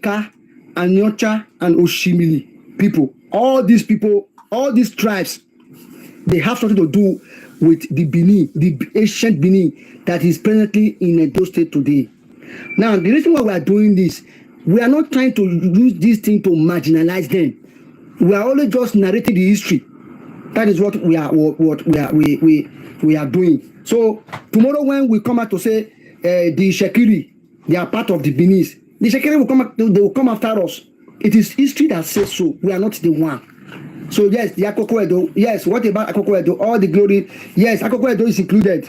Ka, Anyocha, and Oshimili people. All these people, all these tribes, they have something to do with the Benin, the ancient Benin that is presently in Edo State today. Now, the reason why we are doing this, we are not trying to use this thing to marginalize them. We are only just narrating the history. That is what we are doing. So tomorrow when we come out to say the Shekiri, they are part of the Benin. The Shekiri will come. They will come after us. It is history that says so. We are not the one. So yes, the Akoko Edo. Yes, what about Akoko Edo? All the glory. Yes, Akoko Edo is included.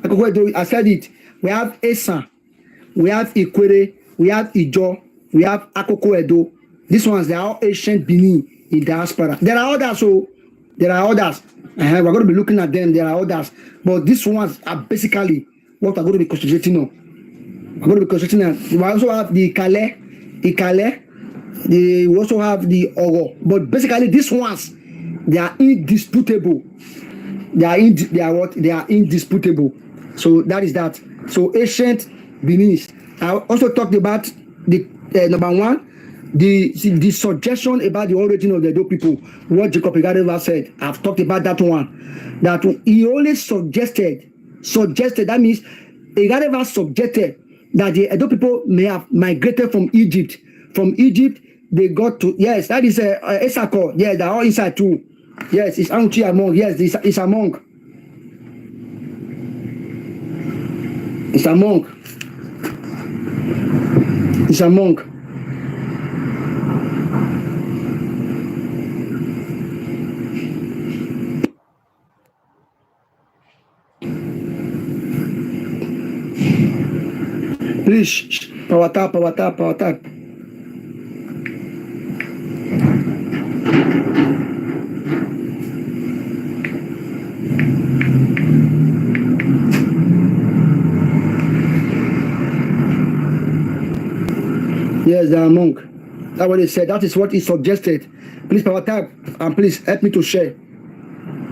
Akoko Edo, I said it. We have Esan, we have Ikwere, we have Ijo, we have Akoko Edo. These ones, they are all ancient Benin in diaspora. There are others, so there are others. We're going to be looking at them. There are others, but these ones are basically what we're going to be concentrating on. We're going to be concentrating on. We also have the Ikale. We also have the Oro, but basically these ones, they are indisputable. They are indisputable. So that is that. So ancient Benin. I also talked about the number one, the suggestion about the origin of the Edo people. What Jacob Igadeva said. I've talked about that one. That he only suggested. That means Igadeva suggested that the Edo people may have migrated from Egypt. From Egypt, they got to, yes, that is Esako. Yes, they're all inside too. Yes, it's Anchi among. Yes, it's among. It's among. It's among. Please, power tap. Yes, they are monk. That's what they said. That is what is suggested. Please power tap and please help me to share.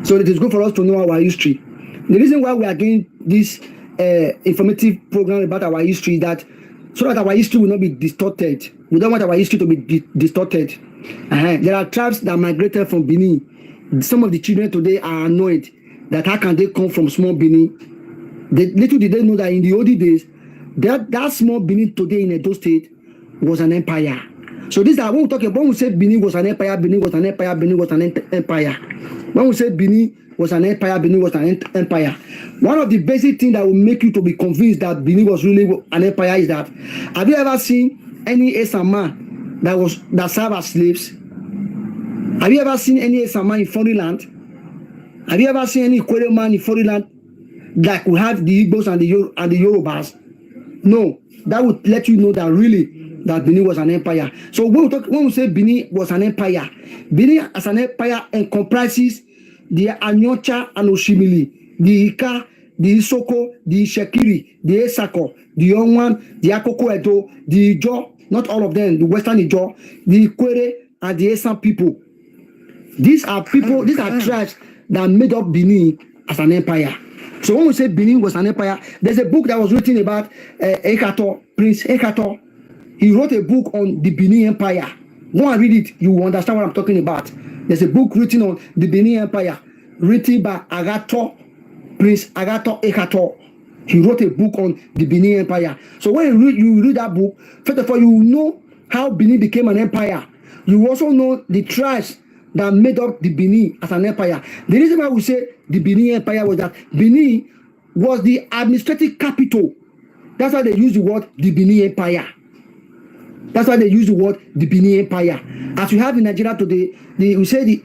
So it is good for us to know our history. The reason why we are doing this informative program about our history is that so that our history will not be distorted. We don't want our history to be distorted. There are tribes that migrated from Benin. Some of the children today are annoyed that how can they come from small Benin? Little did they know that in the olden days, that small Benin today in Edo State was an empire. So these are when we talk about when we say Benin was an empire, Benin was an empire, Benin was an empire. When we say Benin was an empire, Benin was an empire. One of the basic things that will make you to be convinced that Benin was really an empire is that have you ever seen any Esan man that served as slaves? Have you ever seen any Esan man in foreign land? Have you ever seen any Ikwere man in foreign land that could have the Igbos and the Yorubas? No, that would let you know that really that Benin was an empire. So when we say Benin was an empire, Benin as an empire comprises the Anyocha and Oshimili, the Ika, the Isoko, the Shekiri, the Esako, the Onwan, the Akoko Edo, the Ijo, not all of them, the Western Ijo, the Ikwere, and the Esan people. These are people, these are tribes that made up Benin as an empire. So when we say Benin was an empire, there's a book that was written about Ekator, Prince Ekator. He wrote a book on the Benin Empire. Go and read it, you will understand what I'm talking about. There's a book written on the Benin Empire, written by Agator, Prince Agator Ekator. He wrote a book on the Benin Empire. So when you read that book, first of all, you know how Benin became an empire. You also know the tribes that made up the Benin as an empire. The reason why we say the Benin Empire was that Benin was the administrative capital. That's why they use the word the Benin Empire. That's why they use the word the Benin Empire. As we have in Nigeria today, we say the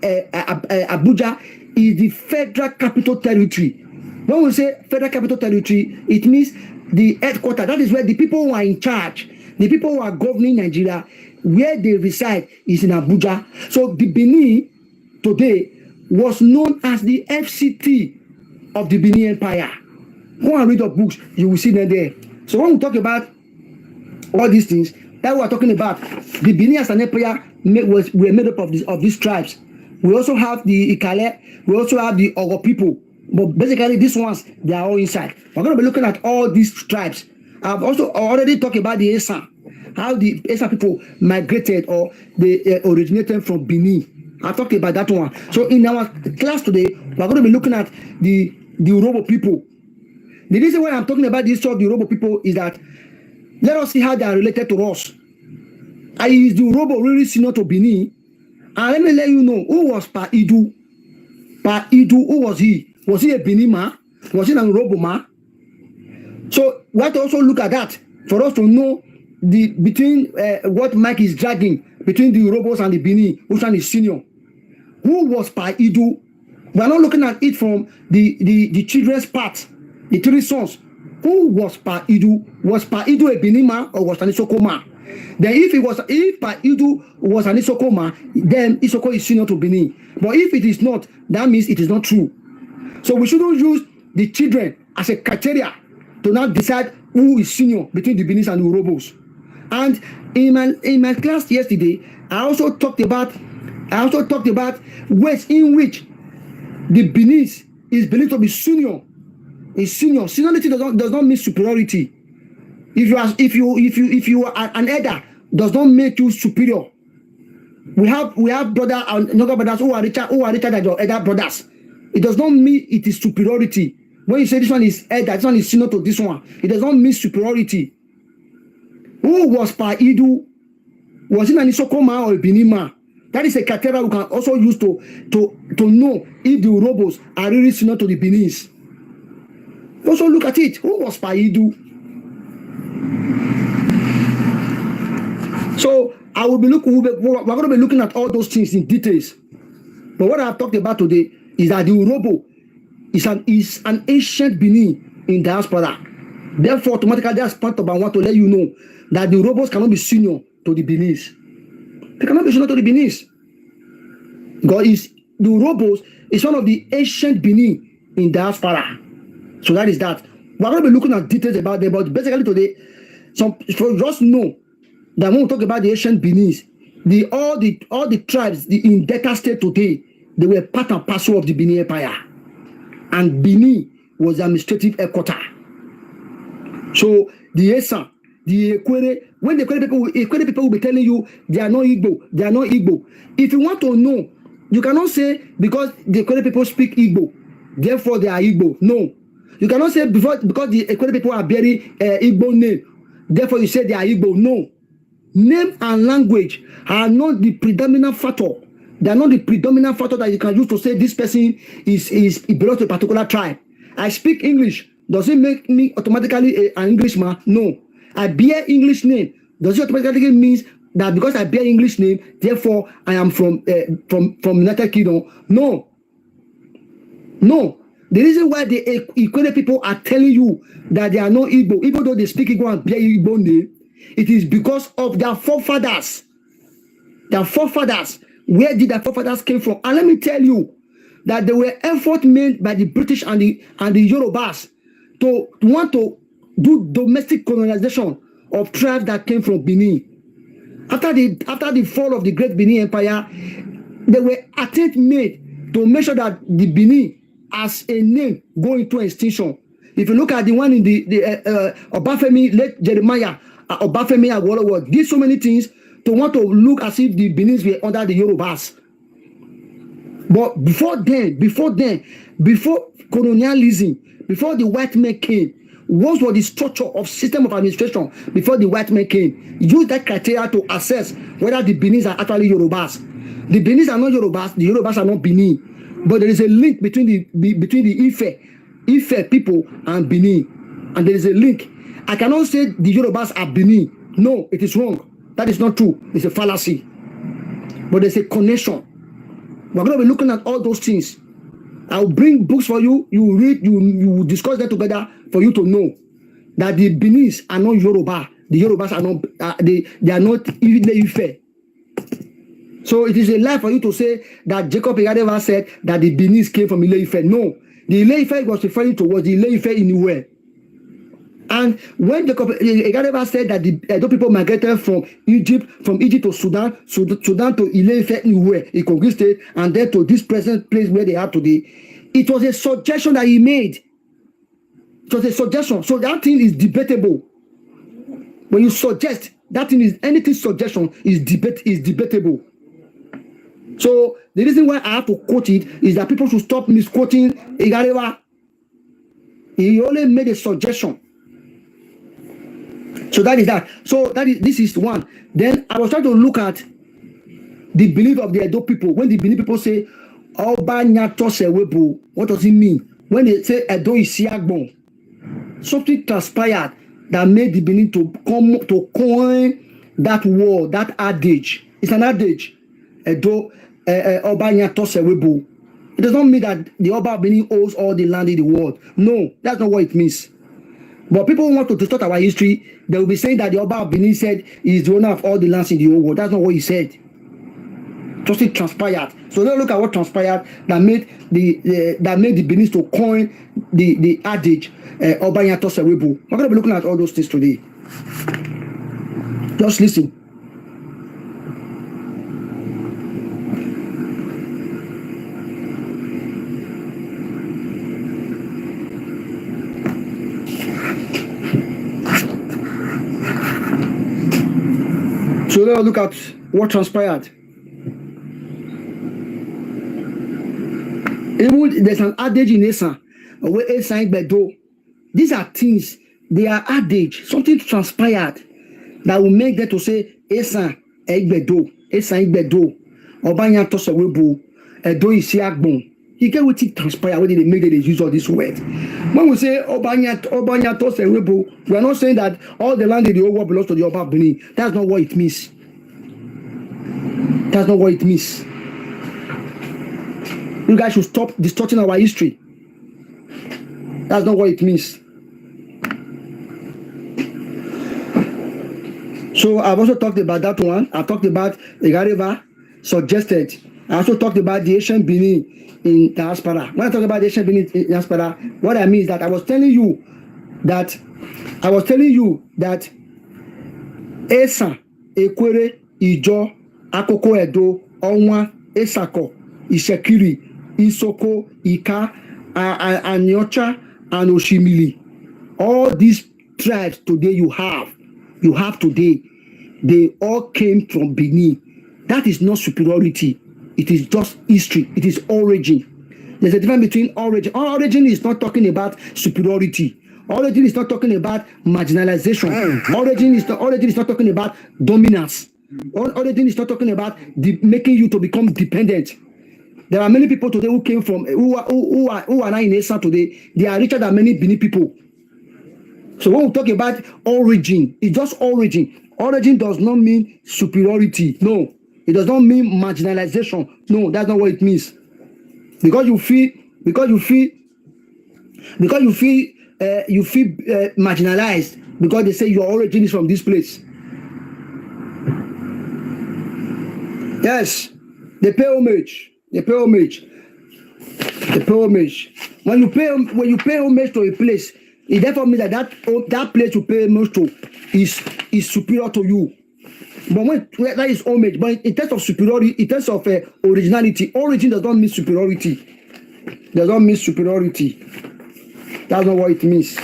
Abuja is the federal capital territory. When we say federal capital territory, it means the headquarters. That is where the people who are in charge, the people who are governing Nigeria, where they reside is in Abuja. So the Benin today was known as the FCT of the Benin Empire. Go and read the books, you will see them there. So when we talk about all these things, that we are talking about, the Benin as an empire were made up of these tribes. We also have the Ikale, we also have the Oro people. But basically, these ones, they are all inside. We're going to be looking at all these tribes. I've also already talked about the Esan. how the Esan people migrated or they originated from Benin. I talked about that one. So in our class today, we're going to be looking at the Urohbo people. The reason why I'm talking about this of the Urohbo people is that let us see how they are related to us. Is the Urohbo really similar to Benin? And let me let you know who was Pa Idu. Pa Idu, who was he? Was he a Benin man? Was he an Urohbo man? So we have to also look at that for us to know the between what Mike is dragging between the Urohbos and the Benin, which one is senior. Who was Pa Idu? We are not looking at it from the children's part, the three sons. Who was Pa Idu? Was Pa Idu a Benin man or was an Isoko man? Then if Pa Idu was an Isoko man, then Isoko is senior to Benin. But if it is not, that means it is not true. So we shouldn't use the children as a criteria to now decide who is senior between the Benis and the Urohbos. And in my class yesterday, I also talked about ways in which the Benis is believed to be senior. Is senior. Seniority does not mean superiority. If you are an elder, does not make you superior. We have brother and younger brothers who are richer than your elder brothers. It does not mean it is superiority. When you say this one is elder, this one is senior to this one, it does not mean superiority. Who was Pa Idu? Was it an Isoko man or a Benin man? That is a criteria we can also use to know if the Urohbos are really senior to the Benis. Also look at it. Who was Pa Idu? So we're going to be looking at all those things in details. But what I've talked about today is that the Urohbo is an ancient Benin in diaspora. Therefore, automatically, that's part of I want to let you know that the Urohbos cannot be senior to the Benis. They cannot be senior to the Benis. Because the Urohbos is one of the ancient Benin in diaspora. So that is that. We're going to be looking at details about them, but basically today, so just know that when we talk about the ancient Benis, all the tribes in Delta State today, they were part and parcel of the Benin Empire. And Benin was the administrative headquarters. So the Esan, the Ekwere, when the Ekwere people will be telling you they are not Igbo, they are not Igbo. If you want to know, you cannot say because the Ekwere people speak Igbo, therefore they are Igbo. No. You cannot say because the Ekwere people are bearing Igbo name, therefore you say they are Igbo. No. Name and language are not the predominant factor. They are not the predominant factor that you can use to say this person belongs to a particular tribe. I speak English. Does it make me automatically an Englishman? No. I bear English name. Does it automatically mean that because I bear English name, therefore I am from United Kingdom? No. No. The reason why the Ekwere people are telling you that they are not Igbo, even though they speak Igbo and bear Igbo name, it is because of their forefathers. Their forefathers. Where did their forefathers came from? And let me tell you that there were efforts made by the British and the Yorubas to want to do domestic colonization of tribes that came from Benin. After the fall of the Great Benin Empire, there were attempts made to make sure that the Benin as a name go into extinction. If you look at the one in the Obafemi, late Jeremiah, Obafemi Awolowo did so many things to want to look as if the Benins were under the Yorubas. But before colonialism, before the white men came, what was the structure of system of administration before the white men came? Use that criteria to assess whether the Benins are actually Yorubas. The Benins are not Yorubas, the Yorubas are not Benin. But there is a link between the Ife people and Benin. And there is a link. I cannot say the Yorubas are Benin. No, it is wrong. That is not true. It's a fallacy. But there's a connection. We're going to be looking at all those things. I'll bring books for you. You read, you discuss them together for you to know that the Benis are not Yoruba. The Yorubas are not, they are not even Ife. So it is a lie for you to say that Jacob Igadeva said that the Benis came from Ile-Ife. No. The Ile-Ife was referring to was the Ile-Ife anywhere. And when Jacob Igadeva said that the Edo people migrated from Egypt to Sudan to Ile-Ife anywhere, in Kogi State, and then to this present place where they are today, it was a suggestion that he made. It was a suggestion. So that thing is debatable. When you suggest, that thing is anything suggestion is debatable. So the reason why I have to quote it is that people should stop misquoting Igarewa. He only made a suggestion. So that is that. So this is one. Then I was trying to look at the belief of the Edo people. When the Benin people say Oba Nyato Sewebo, what does it mean? When they say Edo is Siagbon, something transpired that made the Benin to coin that word, that adage. It's an adage. Edo Oba Nyato Sewebo. It does not mean that the Oba Benin owns all the land in the world. No, that's not what it means. But people who want to distort our history, they will be saying that the Oba Benin said he is the owner of all the lands in the whole world. That's not what he said. Just it transpired. So let's look at what transpired that made the Benin to coin the adage Oba Nyato Sewebo. We're going to be looking at all those things today. Just listen. So let's look at what transpired. Even there's an adage in Esan, where Esan Igbedo. These are things, they are adage, something transpired that will make them to say Esan Igbedo, Esan Igbedo, Oba Nyato Sewebo, Edo Isiagbon. You get what it transpired when they make the use of this word. When we say Oba Nyato Sewebo, we are not saying that all the land in the whole world belongs to the Oba Benin. That's not what it means. That's not what it means. You guys should stop distorting our history. That's not what it means. So I've also talked about that one. I've talked about Igareva suggested. I also talked about the ancient Benin in diaspora. When I talk about the ancient Benin in diaspora, what I mean is that I was telling you that Esan, Ekwere, Ijo, Akoko Edo, Onwa, Esako, Ishekiri, Isoko, Ika, Anyocha, and Oshimili. All these tribes today you have today, they all came from Benin. That is not superiority. It is just history. It is origin. There's a difference between origin. Origin is not talking about superiority. Origin is not talking about marginalization. Origin is not talking about dominance. Origin is not talking about making you to become dependent. There are many people today who came from who are now in Esan today. They are richer than many Benin people. So when we talk about origin, it's just origin. Origin does not mean superiority. No, it does not mean marginalization. No, that's not what it means. Because you feel marginalized because they say your origin is from this place. Yes, they pay homage. When you pay homage to a place, it therefore means that place you pay homage to is superior to you. But when that is homage, but in terms of superiority, in terms of originality, origin does not mean superiority. Does not mean superiority. That's not what it means.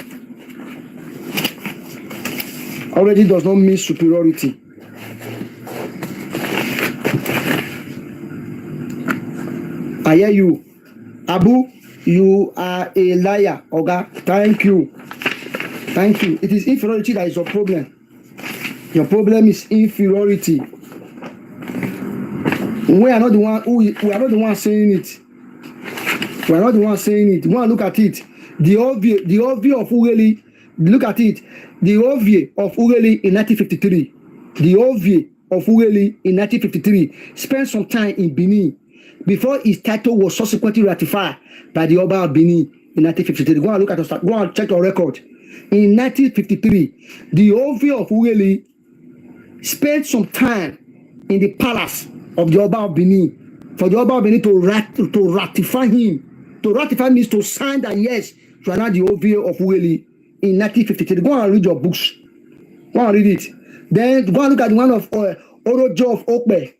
Origin does not mean superiority. I hear you. Abu, you are a liar, Oga. Thank you. It is inferiority that is your problem. Your problem is inferiority. We are not the one saying it. We are not the one saying it. Go and look at it. The Ovie of Ureli. Look at it. The Ovie of Ureli in 1953. The Ovie of Ureli in 1953 spent some time in Benin before his title was subsequently ratified by the Oba of Benin in 1953. Go and look at go and check your record. In 1953, the Ovie of Ureli spent some time in the palace of the Oba of Benin for the Oba of Benin to ratify him. To ratify means to sign that yes, you are now the Ovie of Ureli in 1953. Go and read your books. Go and read it. Then go and look at the one of Urohbo of Okpe.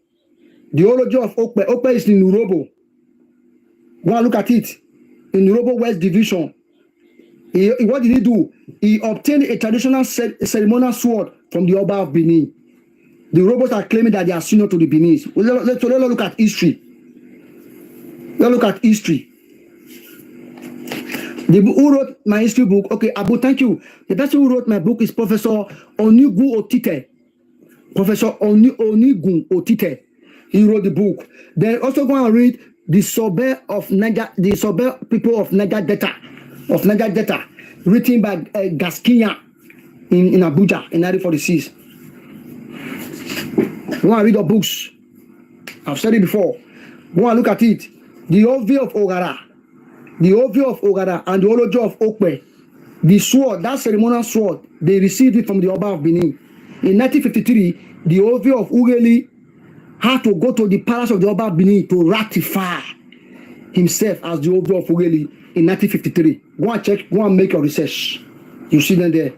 The Urohbo of Okpe. Okpe is in Urohbo. Go and look at it. In Urohbo West Division. What did he do? He obtained a traditional ceremonial sword from the Oba of Benin. The Urhobos are claiming that they are senior to the Beninese. Let's look at history. Let's look at history. Who wrote my history book? Okay, Abu, thank you. The person who wrote my book is Professor Onigun Otite. Professor Onigun Otite. He wrote the book. Then also go and read the Sobe of Niger, the Sobe people of Niger Delta, written by Gaskinya in Abuja in 1946. Go and read the books. I've said it before. Go and look at it. The Ovi of Ogara. The Ovi of Ogara and the Olojo of Okpe, the sword, that ceremonial sword, they received it from the Oba of Benin. In 1953, the Ovi of Ugeli had to go to the palace of the Oba of Benin to ratify himself as the Ovi of Ugeli in 1953. Go and check, go and make your research. You see them there.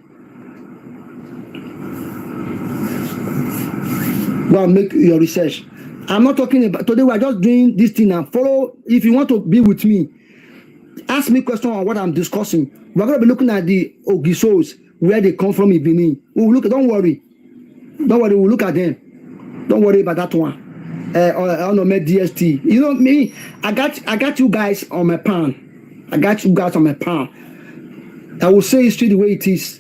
Go and make your research. I'm not talking about, today we are just doing this thing and follow. If you want to be with me, ask me questions on what I'm discussing. We're going to be looking at the Ogisos, where they come from in Benin. We'll look. Don't worry. We'll look at them. Don't worry about that one. On my DST. You know me. I got you guys on my pan. I will say history the way it is.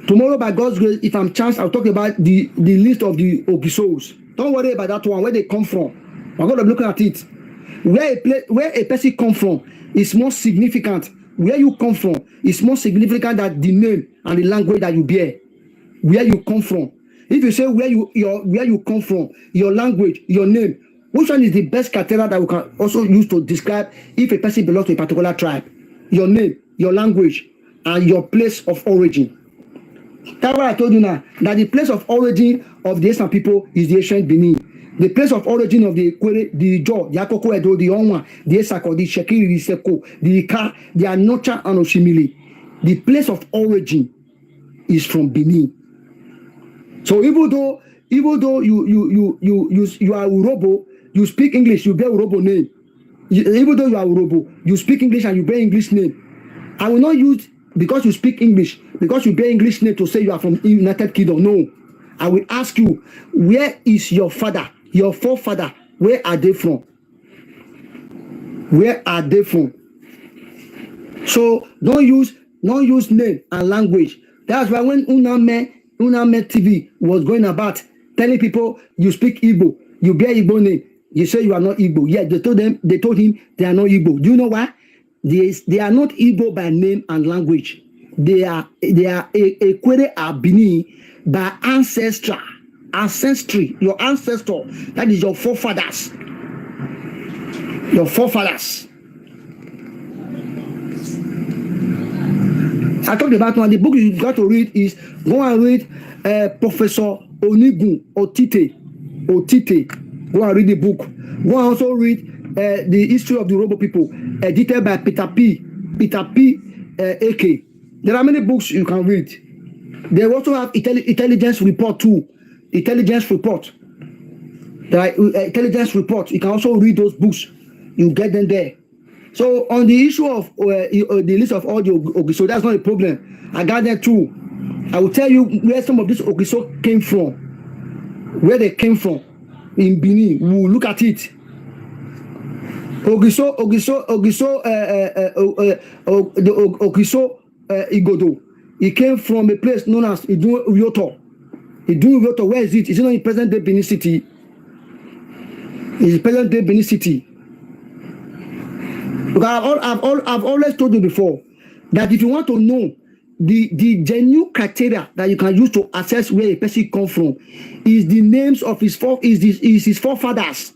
Tomorrow, by God's grace, if I'm chance, I'll talk about the list of the Ogisos. Don't worry about that one. Where they come from. We're going to be looking at it. Where a person come from is more significant. Where you come from is more significant than the name and the language that you bear. Where you come from. If you say where you come from, your language, your name, which one is the best criteria that we can also use to describe if a person belongs to a particular tribe? Your name, your language, and your place of origin. That's why I told you now that the place of origin of the Esan people is the ancient Benin. The place of origin of the Ekwere, the Ijo, the Akoko Edo, the Onwa, the Esako, the Shekiri, the Seko, the Ika, the Anocha, and Oshimili. The place of origin is from Benin. So even though you are Urohbo, you speak English, you bear Urohbo name. Even though you are Urohbo, you speak English and you bear English name. I will not use because you speak English, because you bear English name to say you are from United Kingdom. No. I will ask you, where is your father? Your forefather, where are they from? Where are they from? So don't use name and language. That's why when Uname TV was going about telling people you speak Igbo, you bear Igbo name, you say you are not Igbo. Yeah, they told him they are not Igbo. Do you know why? They are not Igbo by name and language. They are Ekwere Abini by ancestry, your ancestor, that is your forefathers. Your forefathers. I talked about one. The book you got to read is go and read Professor Onigun Otite. Go and read the book. Go and also read the history of the Urohbo people, edited by Peter P. AK. There are many books you can read. They also have intelligence report too. Intelligence report. There are intelligence reports. You can also read those books. You get them there. So on the issue of the list of all the Ogiso, that's not a problem. I got them too. I will tell you where some of these Ogiso came from. Where they came from in Benin. We will look at it. Ogiso Igodo. He came from a place known as Idun Uyoto. Where is it? Is it not in present-day Benin City? It's present-day Benin City. Because I've always told you before that if you want to know the genuine criteria that you can use to assess where a person comes from is the names of his forefathers.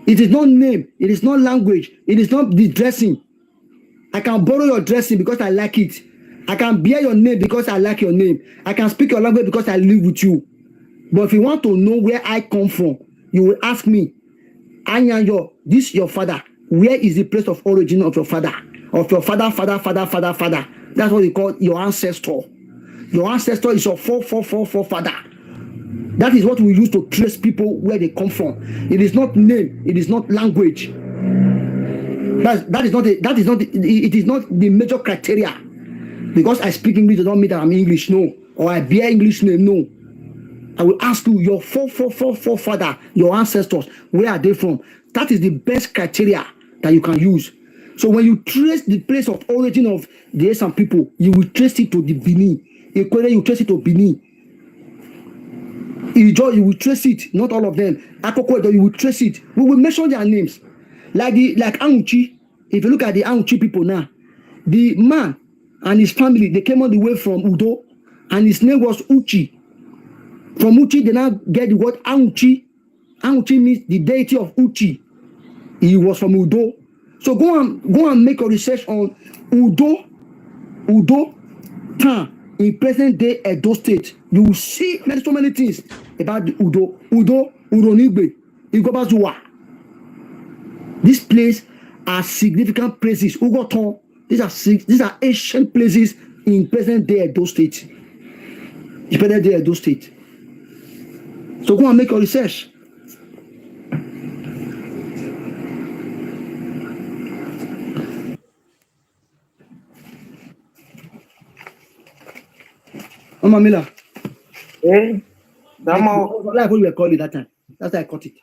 It is not name. It is not language. It is not the dressing. I can borrow your dressing because I like it. I can bear your name because I like your name. I can speak your language because I live with you. But if you want to know where I come from, you will ask me, Anyanyo, this is your father. Where is the place of origin of your father? Of your father. That's what you call your ancestor. Your ancestor is your forefather. That is what we use to trace people where they come from. It is not name. It is not language. It is not the major criteria. Because I speak English does not mean that I'm English, no. Or I bear English name, no. I will ask you, your forefather, your ancestors, where are they from? That is the best criteria that you can use. So when you trace the place of origin of the Esan people, you will trace it to the Benin. Equally, you trace it to Benin. Ijo, you will trace it, not all of them. Akoko Edo, you will trace it. We will mention their names. Like Anguchi, if you look at the Anguchi people now, the man and his family, they came all the way from Udo, and his name was Uchi. From Uchi, they now get the word Anguchi. Anguchi means the deity of Uchi. He was from Udo. So go and make a research on Udo town in present day Edo State. You will see so many things about the Uronigbe, Igobazua. This place are significant places. Ugoton, these are ancient places in present day Edo State. In present day Edo State. So go and make your research. Mama Miller. Eh? Like what we were calling that time. That's why I caught it.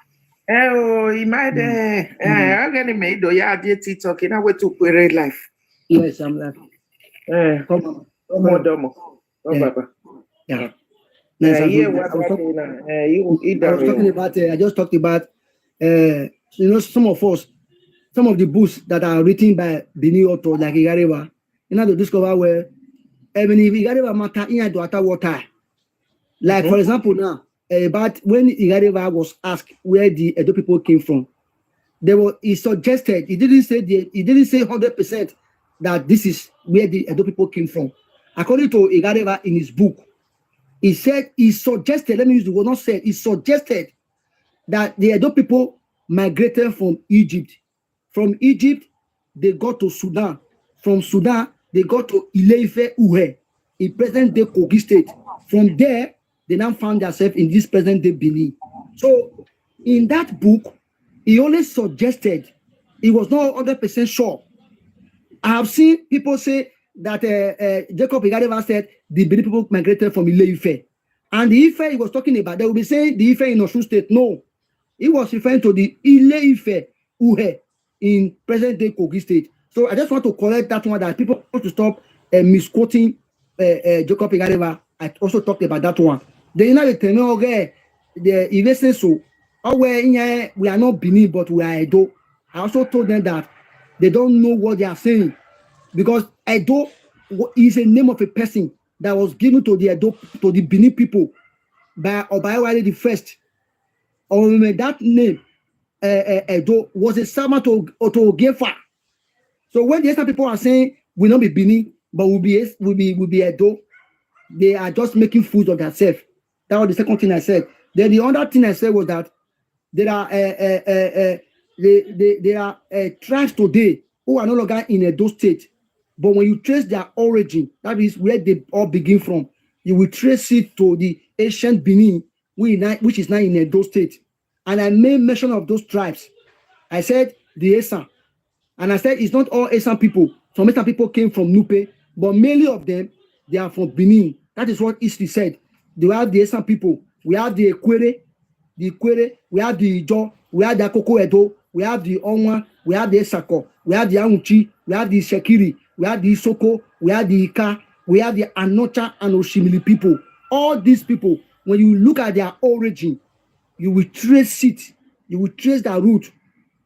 Oh, he might I'm gonna make do ya did talking away to query life. Yes, I'm like. Come on. Yeah. I just talked about some of us, some of the books that are written by Bini authors like Igareva, to discover where Igareva matter in the water. Like for example now, about when Igareva was asked where the Edo people came from, he suggested, he didn't say 100% that this is where the Edo people came from. According to Igareva in his book, he suggested, let me use the word, not said, he suggested that the Edo people migrated from Egypt. From Egypt, they got to Sudan. From Sudan, they got to Ile-Ife Uhe, in present-day Kogi State. From there, they now found themselves in this present-day Benin. So, in that book, he only suggested, he was not 100% sure. I have seen people say that Jacob Igadeva said the Benin people migrated from Ile-Ife. And the Ife he was talking about, they will be saying the Ife in Osun State. No. He was referring to the Ile-Ife Uhe in present-day Kogi State. So I just want to correct that one, that people want to stop misquoting Jacob Igadeva. I also talked about that one. Then you know they tell me, okay, if they say so, we are not Benin, but we are Edo. I also told them that they don't know what they are saying, because Edo is a name of a person that was given to the Benin people by Obayewale the First. Or that name, Edo, was a servant to Ogefa. So when the Eastern people are saying will not be Benin, but will be Edo, they are just making fools of themselves. That was the second thing I said. Then the other thing I said was that there are tribes today who are no longer in Edo State, but when you trace their origin, that is where they all begin from, you will trace it to the ancient Benin, which is now in Edo State. And I made mention of those tribes. I said the Esan, and I said it's not all Esan people. Some Esan people came from Nupe, but mainly of them, they are from Benin. That is what history said. They have the Esan people. We have the Ekwere, we have the Ijo, we have the Akoko Edo, we have the Onwa, we have the Esako, we have the Anguchi, we have the Shekiri, we have the Isoko, we have the Ika, we have the Anocha and Oshimili people. All these people, when you look at their origin, you will trace it. You will trace their root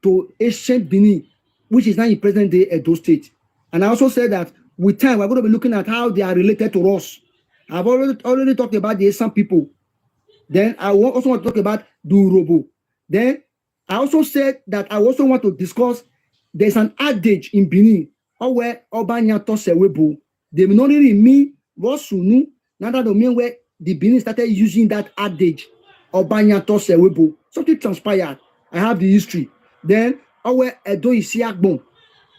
to ancient Benin, which is now in present-day Edo State. And I also said that with time, we're going to be looking at how they are related to us. I've already talked about the Esan people. Then I also want to talk about the Urohbo. Then I also said that I also want to discuss, there's an adage in Benin, where Obanyato Sewebo, they may not really mean what Sunu, neither do mean where the Benin started using that adage, Obanyato Sewebo. Something transpired. I have the history. Then where Edo Isiagbon.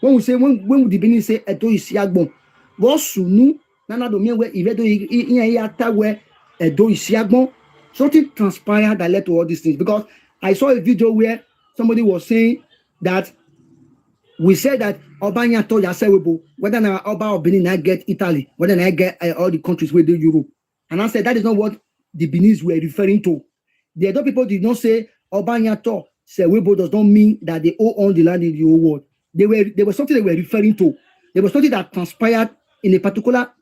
When the Benin say Edo Isiagbon, what Sunu, neither do mean where Edo Iyata where Edo Isiagbon. Something transpired that led to all these things, because I saw a video where somebody was saying that we said that Obanya told Yasewebo whether now Oba or Benin I get Italy, whether I get all the countries where they Europe. And I said that is not what the Benin were referring to. The other people did not say Obanyato Sewebo does not mean that they own the land in the old world. They were something they were referring to. There was something that transpired in a particular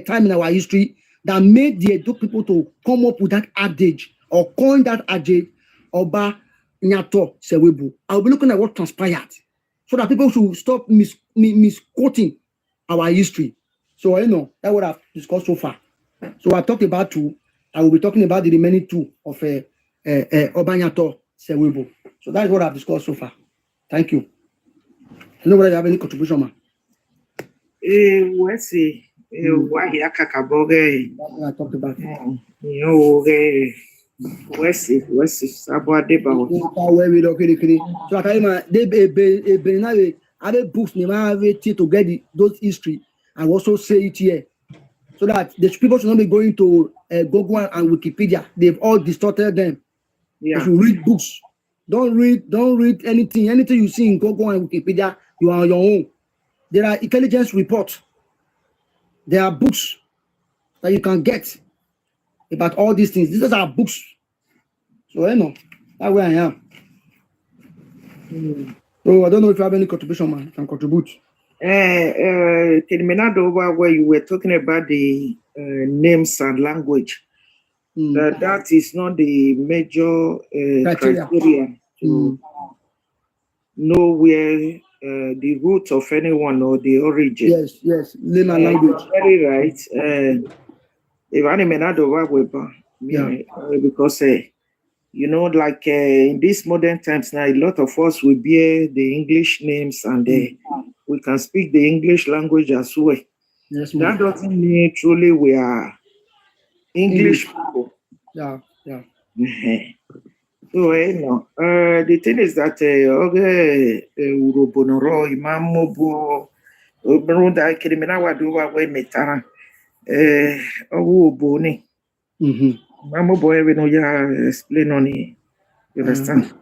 time in our history that made the Edo people to come up with that adage or coin that adage Oba Nyato Sewebo. I'll be looking at what transpired so that people should stop misquoting our history. So that's what I've discussed so far. So I talked about two. I will be talking about the remaining two of Obanyato Sewebo. So that's what I've discussed so far. Thank you. I don't know whether you have any contribution, man. Let's see. Why I talked about. Let's see. About so I tell you, man, I have books to get those history and also say it here. So that the people should not be going to Google and Wikipedia. They've all distorted them. Yeah. If you read books, don't read anything. Anything you see in Google and Wikipedia, you are on your own. There are intelligence reports. There are books that you can get about all these things. These are books. So that's where I am. So I don't know if you have any contribution, man. You can contribute. Terminado where you were talking about the names and language. That is not the major criteria to know where the root of anyone or the origin. Yes, name and language. Very right. Because like in these modern times now, a lot of us will bear the English names and we can speak the English language as well. Yes, that doesn't mean truly we are English people. Yeah. So the thing is that Urohbo noro imamobo obrunda kirimina waduwa we metara owo ni. Imamobo we no ya explain on it. You understand?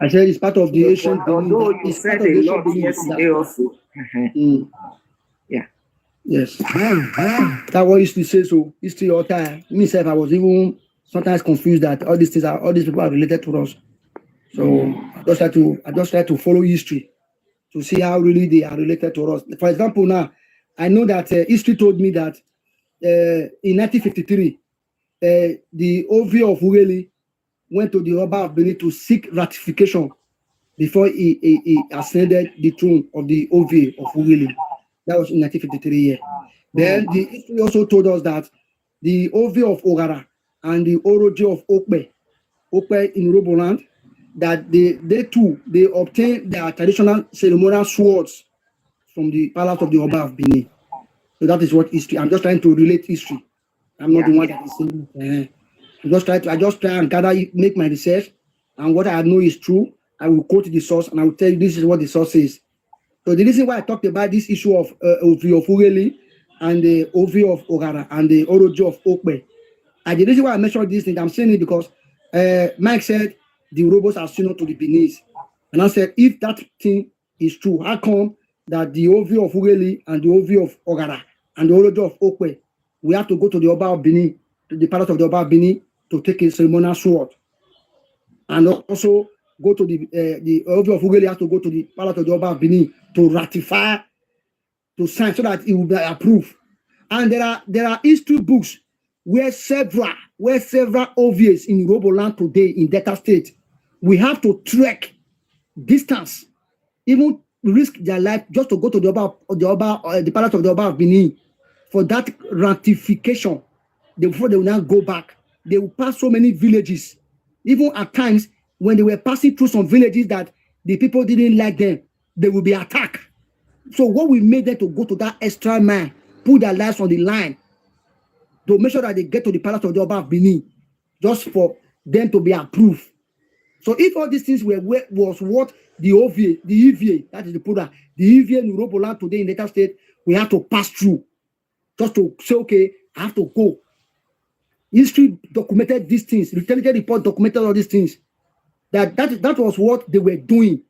I said it's part of the ancient. Although you said a lot yesterday also. Yeah. Yes. That what used to say so. History all time. Myself, I was even sometimes confused that all these people are related to us. So I just try to follow history to see how really they are related to us. For example, now I know that history told me that in 1953, the OV of Ughelli went to the Oba of Benin to seek ratification before he ascended the throne of the OV of Ughelli. That was in 1953 year. Then the history also told us that the OV of Ogara and the Oroji of Okpe in Urohbo land, that they obtained their traditional ceremonial swords from the palace of the Oba of Benin. So that is what history. I'm just trying to relate history. I'm not the one that is saying. I just try and gather, make my research, and what I know is true. I will quote the source and I will tell you this is what the source says. So the reason why I talked about this issue of OV of Ughelli and the OV of Ogara and the Oroji of Okpe, and the reason why I mentioned this thing, I'm saying it because Mike said the Urhobos are similar to the Benin, and I said if that thing is true, how come that the OV of Ughelli and the OV of Ogara and the Oroji of Okpe, we have to go to the Oba of Benin, to the palace of the Oba of Benin, to take a ceremonial sword, and also go to the OV of Ughelli has to go to the palace of the Oba of Benin to ratify, to sign, so that it will be approved. And there are history books where several OVs in Urohbo land today in Delta State, we have to trek distance, even risk their life just to go to the palace of the Oba of Benin for that ratification. Before they will now go back, they will pass so many villages. Even at times when they were passing through some villages that the people didn't like them, they will be attacked. So what we made them to go to that extra mile, put their lives on the line to make sure that they get to the palace of the Oba of Benin, just for them to be approved. So if all these things was what the OVA, the EVA, that is the product, the EVA in Urohbo land today in Delta State, we have to pass through just to say, okay, I have to go. History documented these things. The intelligence report documented all these things. That was what they were doing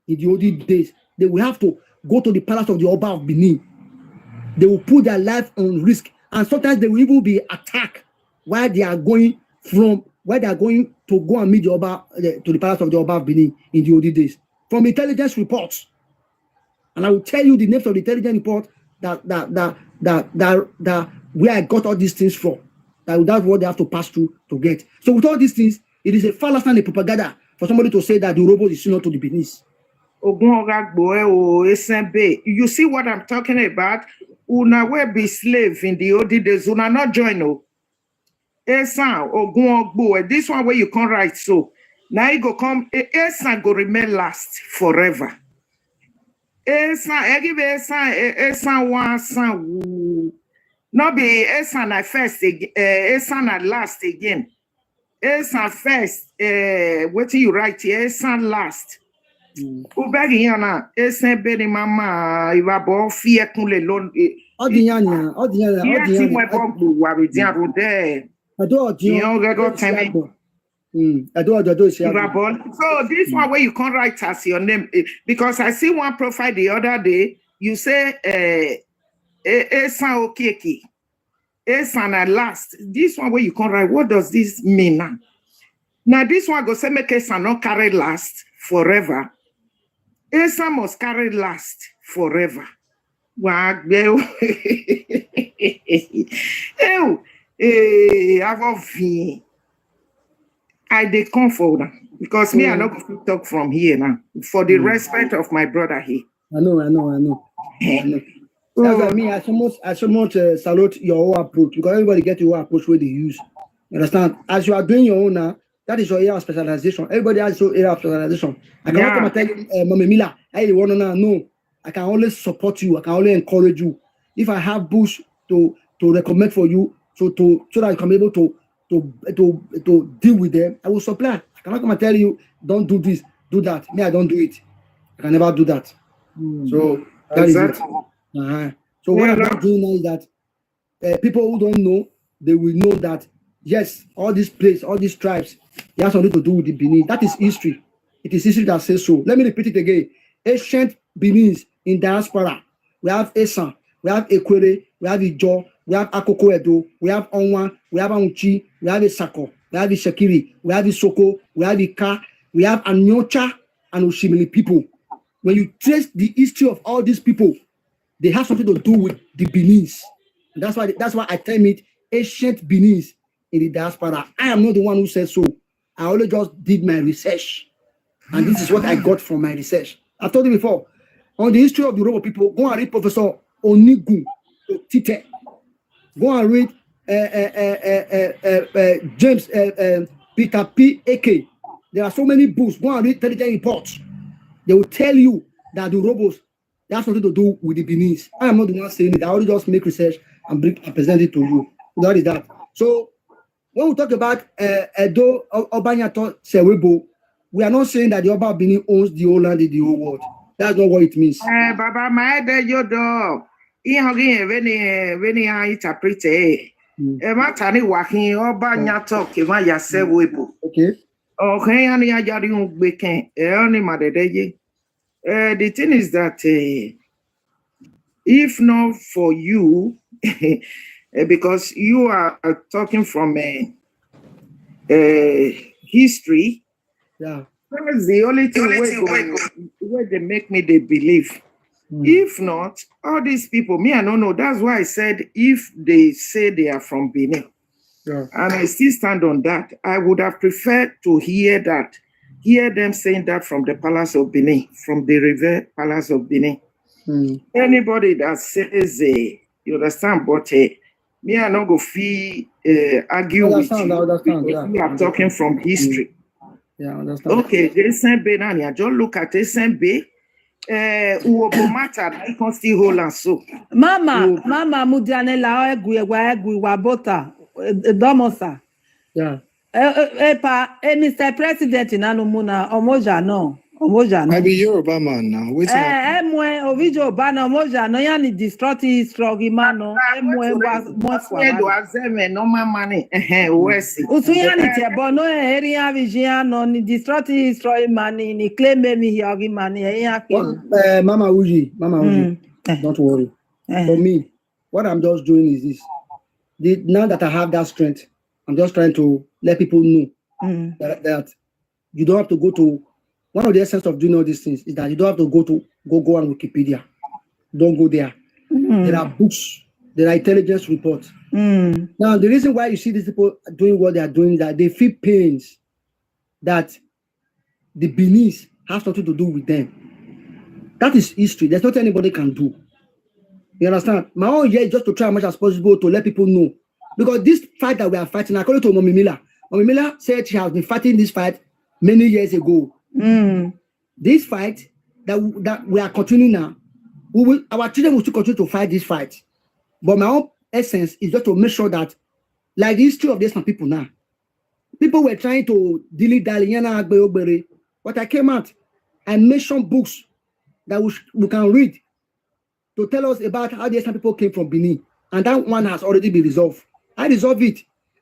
in the olden days. They will have to go to the palace of the Oba of Benin. They will put their life on risk, and sometimes they will even be attacked why they are going to go and meet the Oba to the palace of the Oba of Benin in the old days. From intelligence reports. And I will tell you the names of the intelligence report that where I got all these things from. That's what they have to pass through to get. So with all these things, it is a fallacy and a propaganda for somebody to say that the Urohbo is similar to the Benin. You see what I'm talking about? Una will be slave in the old days. Una not join. Esan Ogunogbo. This one where you can't write so. Now you go come. Esan go remain last forever. Esan, I give Esan one son. Not be Esan at first, Esan at last again. Esan first, what do you write here? Esan last. Ubegi yana, Esan beni mama, Iwabo fear kunle lon. Odinyanya. Yeti mwe bogu wabidian rode. So this one where you can't write as your name, because I see one profile the other day, you say Esan Okeke, Esan at last. This one where you can't write, what does this mean now? Now this one go say make Esan not carry last forever. Esan must carry last forever. I they come forward because me I not going to talk from here now for the respect of my brother here. I know. That's what I mean. I so much salute your own approach because everybody get your own approach where they use. You understand? As you are doing your own now, that is your area of specialization. Everybody has your area of specialization. I cannot come and tell you, Mama Mila, I want to know. No, I can always support you. I can always encourage you. If I have bush to recommend for you, so that you can be able to deal with them, I will supply. I cannot come and tell you, don't do this, do that. Me, I don't do it. I can never do that. So that is it. So what I'm not doing now is that people who don't know, they will know that yes, all these places, all these tribes, they have something to do with the Benin. That is history. It is history that says so. Let me repeat it again. Ancient Benins in diaspora. We have Esan, we have Ekwere, we have Ijo, we have Akoko Edo, we have Onwa, we have Aunchi, we have Isako, we have Ishekiri, we have Isoko, we have Ika, we have Anyocha and Oshimili people. When you trace the history of all these people, they have something to do with the Benins. And that's why I term it ancient Benins in the diaspora. I am not the one who said so. I only just did my research. And this is what I got from my research. I've told you before, on the history of the Urohbo people, go and read Professor Onigun Tite. Go and read James Peter P. Ake. There are so many books. Go and read intelligence reports. They will tell you that the Urhobos, they have something to do with the Benins. I am not the one saying it. I only just make research and present it to you. That is that. So when we talk about Edo Obanyato Sewebo, we are not saying that the Oba of Benin owns the whole land in the whole world. That's not what it means. Baba, my dad, your dog. When I interpret it, Matani walking Obanyato Kivaya Sewebo. Okay. Okay, and I got you weekend. Only my day. The thing is that if not for you, because you are talking from history, yeah, that's the only thing where they make me they believe. If not, all these people, me, I don't know. That's why I said if they say they are from Benin, and I still stand on that, I would have preferred to hear them saying that from the Palace of Benin, from the River Palace of Benin. Anybody that says, you understand, but me, I not go feel argue with you because we are talking from history. Yeah, I understand. Okay, Esan Benania, just look at Esan Bay. Urohbo matter, I can still hold and so. Mama, Mudianela, Egui, Wabota, Domosa. Yeah. Mr. President in Anumuna, Omoja no. I be Yoruba man now. Wait Ovijo Bana Omoja no yani distraughty struggle man no. No money. Usuyani tebo no area vision no ni distraughty struggle money ni claim me here money. Mama Uji, don't worry. For me, what I'm just doing is this. Now that I have that strength, I'm just trying to let people know that you don't have to go to. One of the essence of doing all these things is that you don't have to go on Wikipedia. Don't go there. There are books. There are intelligence reports. Now, the reason why you see these people doing what they are doing is that they feel pains that the Beninese have something to do with them. That is history. There's nothing anybody can do. You understand? My own year is just to try as much as possible to let people know. Because this fight that we are fighting, according to Mommy Miller said she has been fighting this fight many years ago. This fight that we are continuing now, our children will still continue to fight this fight. But my own essence is just to make sure that, like the history of these people now, people were trying to dilly-dally, but I came out and mentioned books that we can read to tell us about how the people came from Benin. And that one has already been resolved. I resolved it.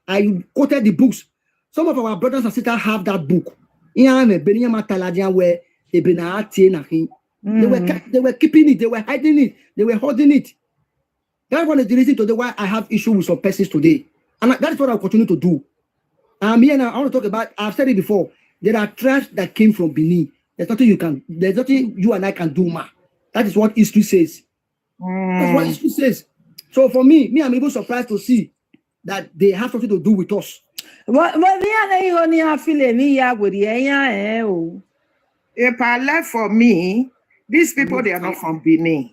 I quoted the books. Some of our brothers and sisters have that book. Where they were keeping it, they were hiding it, they were holding it. That one is the reason today why I have issue with some persons today. And that is what I'll continue to do. Here now, I want to talk about, I've said it before, there are tribes that came from Benin. There's nothing you and I can do, ma. That is what history says. That's what history says. So for me, I'm even surprised to see that they have something to do with us. If I left for me, these people, they are not from Benin.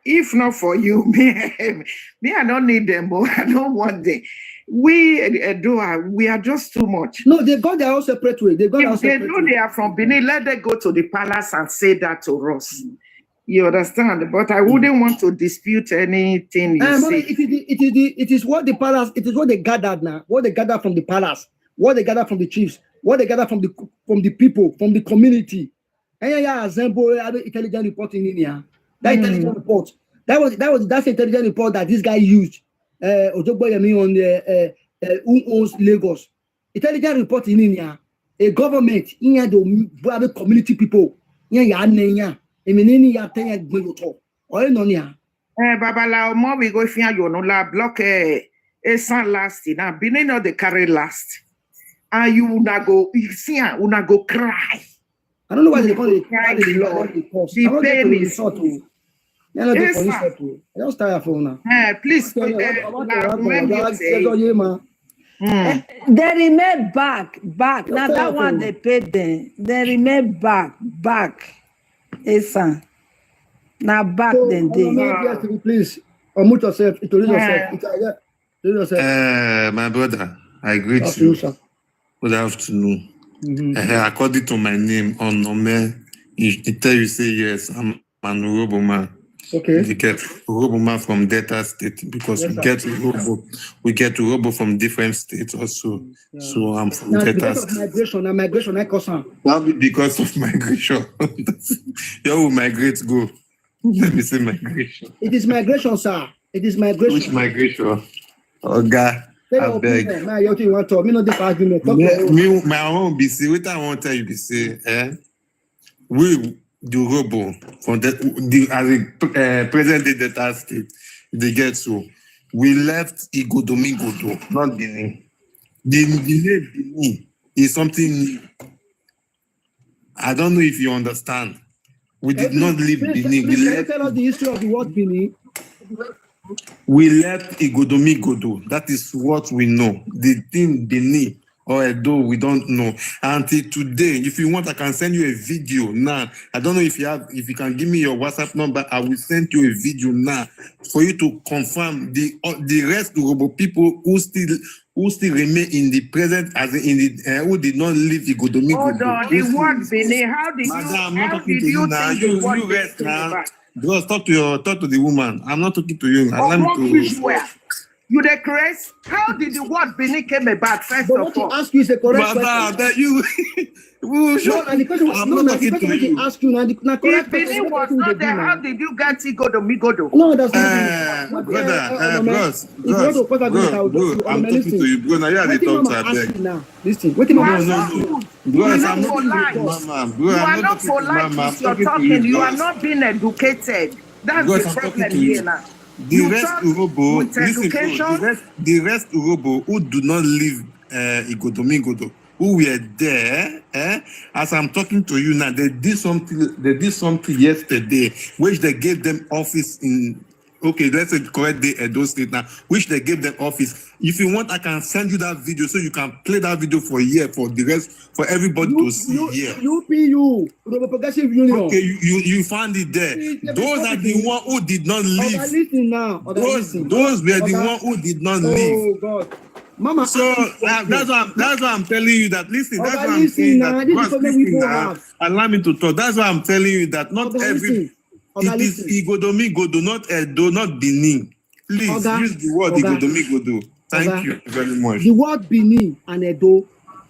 If not for you, me, I don't need them, but I don't want them. We are just too much. No, they got their own separate way. If they know they are from Benin, let them go to the palace and say that to us. You understand? But I wouldn't want to dispute anything you say. It is what the palace, it is what they gathered now. What they gathered from the palace, what they gathered from the chiefs, what they gathered from the people, from the community. That's intelligent reporting in here. That intelligent report. That's the intelligent report that this guy used. Ojoboyemi on who owns Lagos. Intelligent report in here. A government in here the community people. Babala, more we go find you no la block Esan last now. Benin not the carry last. And you una go cry. I don't know why they call it. I just tired for now. Please. They remain back. Now that one they paid them. They remain back. Esan. Now back then they. Please, unmute yourself. Introduce yourself. My brother, I greet you. Good afternoon. According to my name on Nome, it tell you say yes, I'm an Urohbo man. Okay. We get Urohbo man from Delta State because we get Urohbo from different states also. Yeah. So I'm from Delta State. Migration, I cause That'll be because of migration. You will migrate, go. Let me say migration. It is migration, sir. It is migration. Which migration? Oh God. I beg. My own be say, what I want to tell you be say, we the Urohbo from as a present day Delta State, they get so. We left Igodomigodo, not Benin. The name Benin is something new. I don't know if you understand. We did not leave Benin. We left. Tell us the history of the word Benin. We left Igodomigodo. That is what we know. The thing Benin or Edo, we don't know. Until today, if you want, I can send you a video now. I don't know if you can give me your WhatsApp number. I will send you a video now for you to confirm the rest Urohbo people who still remain in the present, as in the who did not leave Igodomigodo. Hold on, the word Benin. How did you now. think the word You rest now. Bros, talk to the woman. I'm not talking to you. You the Chris? How did the word Benin came about first of all? Ask you is a correct question. That you. I'm not talking to you. Ask you now. If Benin was not there, how did you get Igodomigodo? No, that's not. Brother, bros, I'm talking to you, bro. Now you are the talk to now. Listen, wait a minute. No. Bros, I'm not talking to mama. Bro, you are not polite. You're talking. You are not being educated. That's the problem here now. The rest Urohbo, listen, the rest Urohbo who do not live Igodomigodo, who were there, as I'm talking to you now, they did something yesterday, which they gave them office in, okay, let's say correct the Edo State now, which they gave them office. If you want, I can send you that video so you can play that video for the rest, for everybody to see here. UPU, Urohbo Progressive Union. Okay, you found it there. Those are the one who did not leave. Listen now. Those were the one who did not leave. Oh God. Mama, so that's why I'm telling you that. Listen, that's why I'm saying that. Allow me to talk. That's why I'm telling you that not every. It is Igodomigodo, not Edo, not Benin. Please use the word Igodomigodo. Thank you very much. The word Benin and Edo.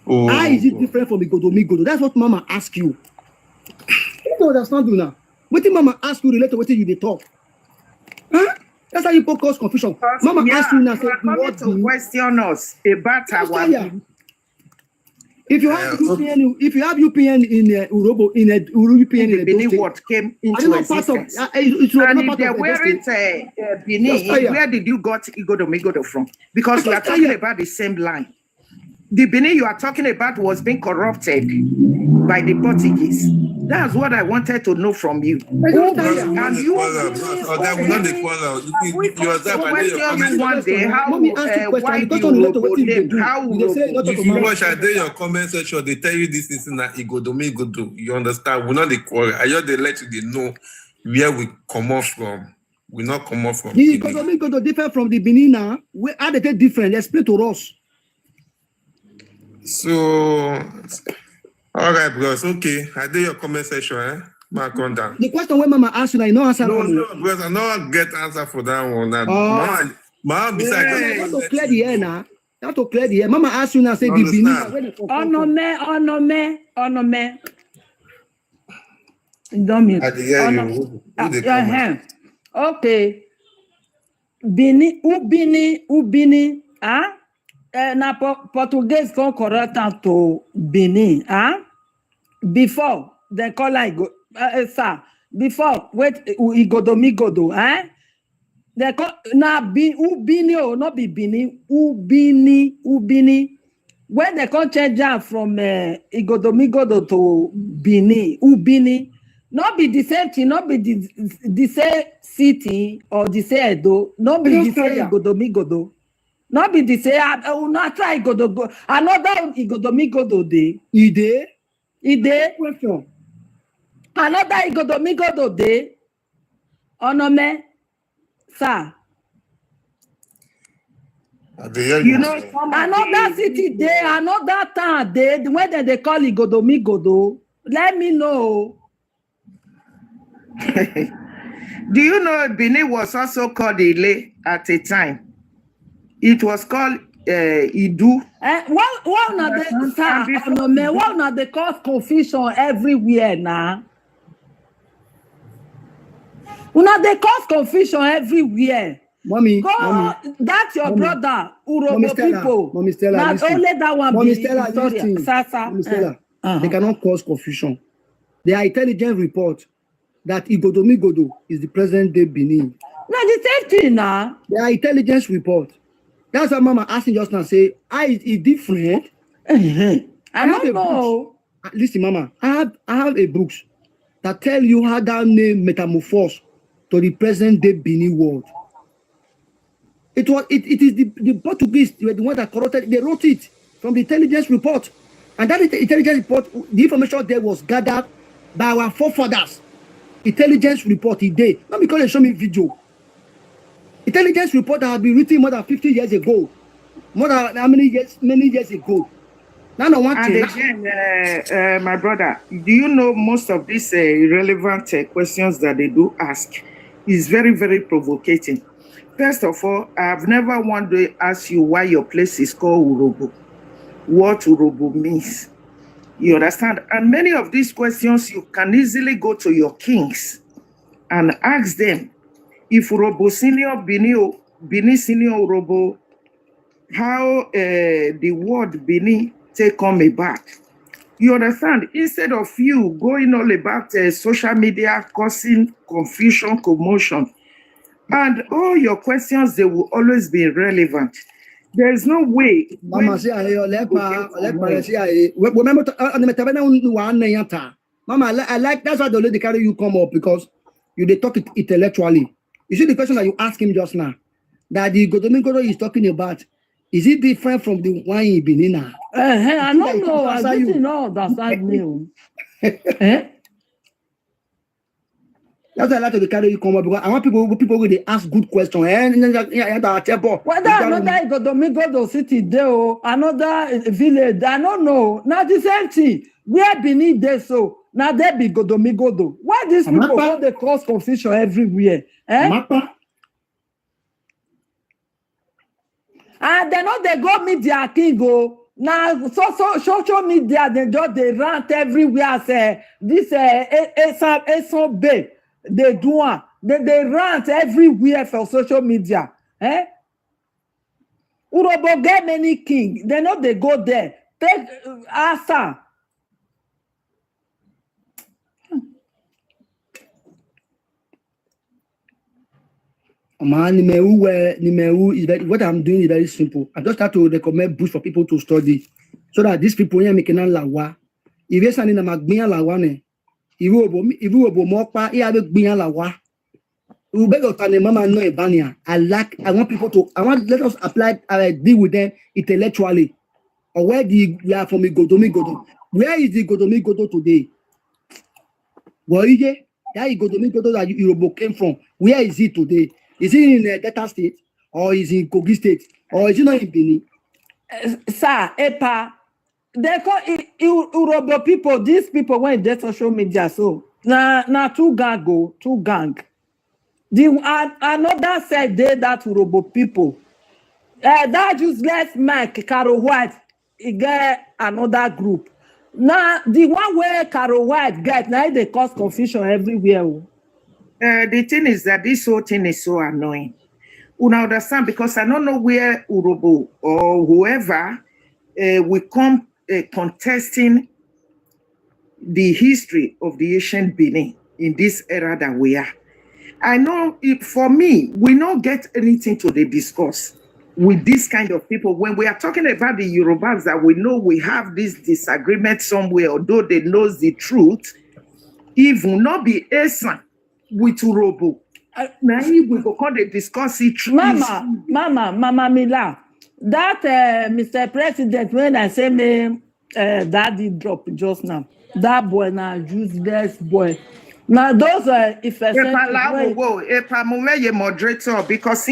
How is it different from Igodomigodo? That's what Mama asked you. You don't understand now. What did Mama ask you related to what you talk? Huh? That's how you cause confusion. Mama asked you now, say, what to question us about our. If you have UPN in Urohbo, in UPN in Benin, what came into existence? And if they weren't Benin, where did you got Igodomigodo from? Because we are talking about the same line. The Benin you are talking about was being corrupted by the Portuguese. That's what I wanted to know from you. And you one day, how if you watch your comment section, they tell you this is not Igodomigodo. You understand? We're not the quarrel. I just let you know where we come off from. We not come off from. The Igodomigodo different from the Benin now. How they get different? Explain to us. So, all right, bros. Okay, I did your comment section, Mark on down. The question when Mama asked you, I know answer. No, bros, I don't get answer for that one. Mama, besides, you have to clear the air now. You have to clear the air. Mama asked you now, say the Benin. Oh no, me. Don't mute. I hear you. Okay. Ubini, na Portuguese con correct to Benin, before they call like sir, before wait Igodomigodo, they call na Ubini or not be Benin, Ubini. When they call change from Igodomigodo to Benin, Ubini, not be the same thing, not be the same city or the same Edo, not be the same Igodomigodo. Not be the say I will not try go another Igodomigodo day. Ide. Question. Another Igodomigodo day. Onome, sir. You know, another city day, another town day. When they call Igodomigodo, let me know. Do you know Benin was also called Ile at a time? It was called Idu. Why not they cause confusion everywhere now? They cause confusion everywhere. Mommy, that's your brother, Urohbo people. Mommy Stella, not only that one. Mommy Stella, Mommy Stella, they cannot cause confusion. There are intelligence report that Igodomigodo is the present day Benin. No, the same thing now. There are intelligence report. That's why Mama asking just now, say, is it different? I don't know. Listen, Mama, I have a books that tell you how that name metamorphosed to the present day Benin world. It is the Portuguese, the one that corrupted, they wrote it from the intelligence report. And that intelligence report, the information there was gathered by our forefathers. Intelligence report, not because they show me video. Intelligence report that had been written more than 50 years ago. More than how many years ago? Now, no one and again, my brother, do you know most of these irrelevant questions that they do ask is very, very provocating. First of all, I've never wanted to ask you why your place is called Urohbo. What Urohbo means. You understand? And many of these questions, you can easily go to your kings and ask them, if Urohbo senior, Benin senior Urohbo, how the word Benin take come about. You understand? Instead of you going all about social media, causing confusion, commotion, and all your questions, they will always be relevant. There's no way. Mama say I remember Mama, I like that's why the lady carry you come up because they talk it intellectually. You see the question that you asked him just now, that the Godomingodo is talking about, is it different from the one in Benin? I don't know. I didn't know understand me. That's why I like to carry you come up because I want people will they ask good questions. Whether another Godomingodo city there, another village, I don't know. Now the same thing. Where Benin there so now there be Godomingodo. Why these people want they cause confusion everywhere? Mappa. And they know they go meet their king go. Now social media they rant everywhere say this Esan Bay they do they rant everywhere for social media. Urohbo get many king. They know they go there. Take Esan. Man, what I'm doing is very simple. I just have to recommend books for people to study so that these people here making lawa. If you're standing in a magbian lawa ne, if you obo mokpa, you have a gbian lawa. You beg of mama no ebania. I want people to. Let us apply. Deal with them intellectually. Or where we are from Godo. Where is the Godo today? Where is it? That Godo that Urohbo came from. Where is it today? Is it in Delta State or is it in Kogi State or is it not in Benin? Sir, Epa, they call Urohbo people. These people went their social media so now two gang. Another said they that Urohbo people. That useless Mike Caro White he get another group. Now the one where Caro White get now they cause confusion everywhere. The thing is that this whole thing is so annoying. You understand because I don't know where Urohbo or whoever will come contesting the history of the ancient Benin in this era that we are. I know for me, we don't get anything to discuss with this kind of people. When we are talking about the Yorubas that we know we have this disagreement somewhere, although they know the truth, it will not be Esan with Urohbo. Now we go come to discuss it. Mama Mila, that Mr. President, when I say me, daddy drop just now, that boy now useless boy. Now those if I say moderator because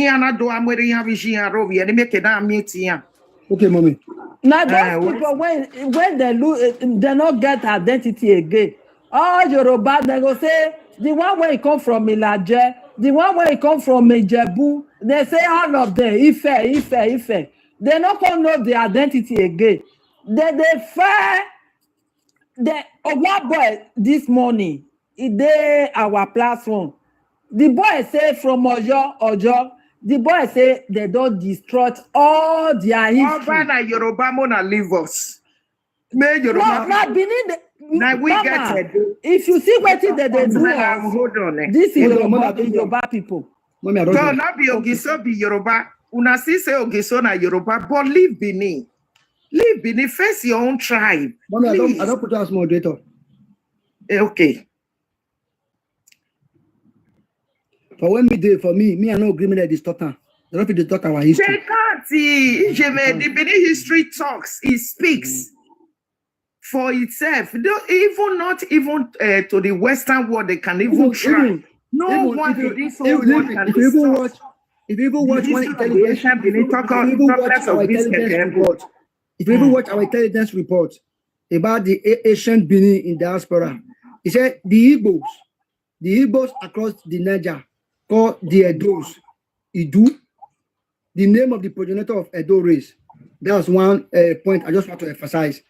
okay, mommy. Now those people when they lose, they not get identity again. All Yoruba they go say the one where he come from Ilaje, the one where he come from Ijebu, they say all of them Ife. They not gonna know the identity again. They fair the Oba boy this morning. They our platform. The boy say from Ojo. The boy say they don't destroy all their history. Yoruba mona leave us. Not Benin. Now we get it. If you see what they do, hold on. This is Yoruba people. So not be Ogiso be Yoruba. Una see say Ogiso na Yoruba, but leave Benin. Leave Benin. Face your own tribe. Mommy, I don't put you as moderator. Okay. For when for me, I know agreement that this talker. They don't fit talk our history. They can't see. The Benin history talks. It speaks for itself. Not even to the Western world, they can even try. No one to this whole world can stop. If you even watch one intelligence report, if you even watch our intelligence report about the ancient Benin in diaspora, he said the Igbos across the Niger called the Edos, Idu, the name of the progenitor of Edo race. That's one point I just want to emphasize.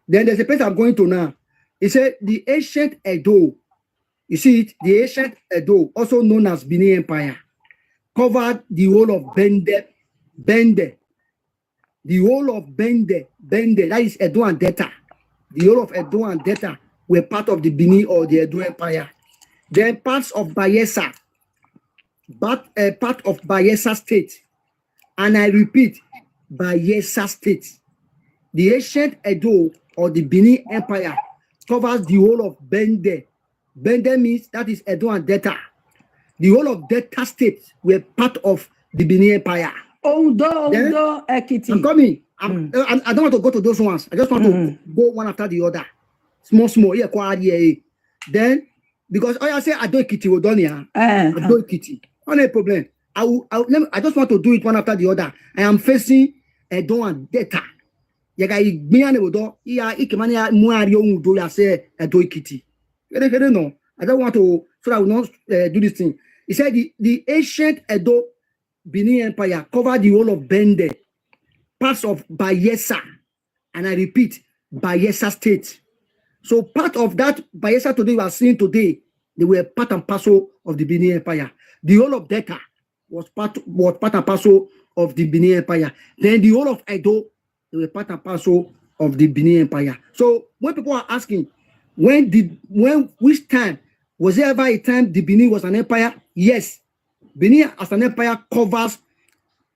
Then there's a place I'm going to now. He said the ancient Edo, you see it, the ancient Edo, also known as Benin Empire, covered the whole of Bende. The whole of Bende, that is Edo and Delta. The whole of Edo and Delta were part of the Benin or the Edo Empire. Then parts of Bayelsa, part of Bayelsa state. And I repeat, Bayelsa State. The ancient Edo or the Benin Empire covers the whole of Bende. Bende means that is Edo and Delta. The whole of Delta State were part of the Benin Empire. Ondo, Ekiti. I'm coming. I don't want to go to those ones. I just want to go one after the other. Small. Yeah, quite yeah. Then, because I say I don't Ekiti, Wodonia. I don't Ekiti. No problem. I just want to do it one after the other. I am facing Edo and Delta. Yaga igbiane wodo iya ikemani ya muari ohun do ya say Edo Ekiti. No. I don't want to, so I will not do this thing. He said the ancient Edo Benin Empire covered the whole of Bende, parts of Bayelsa, and I repeat, Bayelsa State. So part of that Bayelsa today we are seeing today, they were part and parcel of the Benin Empire. The whole of Delta was part and parcel of the Benin Empire. Then the whole of Edo, they were part and parcel of the Benin Empire. So when people are asking, which time, was there ever a time the Benin was an empire? Yes. Benin as an empire covers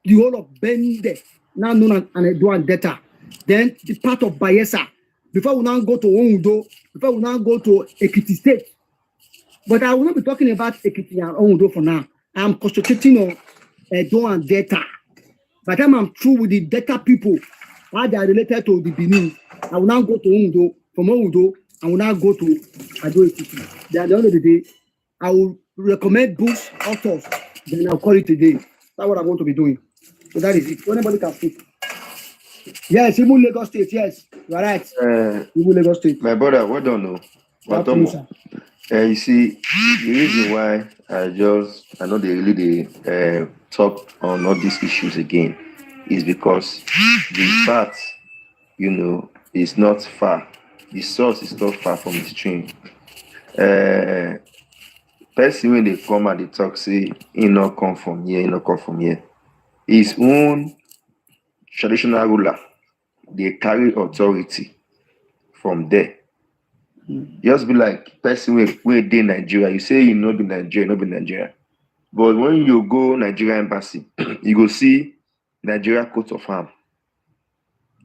the whole of Bende, now known as Edo and Delta. Then the part of Bayelsa. Before we now go to Ondo, before we now go to Ekiti State. But I will not be talking about Ekiti and Ondo for now. I am concentrating on Edo and Delta. By the time I'm through with the Delta people, why they are related to the Benin, I will now go to Ondo. From Ondo, I will now go to Edo Ekiti. Then at the end of the day, I will recommend books, authors, then I'll call it a day. That's what I'm going to be doing. So that is it. So anybody can speak. Yes, even Lagos State, yes. You are right. Even Lagos State. My brother, what don't know? What don't you see, the reason why I know they really talk on all these issues again is because the fact, is not far. The source is not far from the stream. Person when they come and they talk, say, he not come from here, he not come from here. His own traditional ruler, they carry authority from there. Just be like person where they Nigeria, you say you not be Nigeria. But when you go Nigeria embassy, you go see Nigeria coat of arms.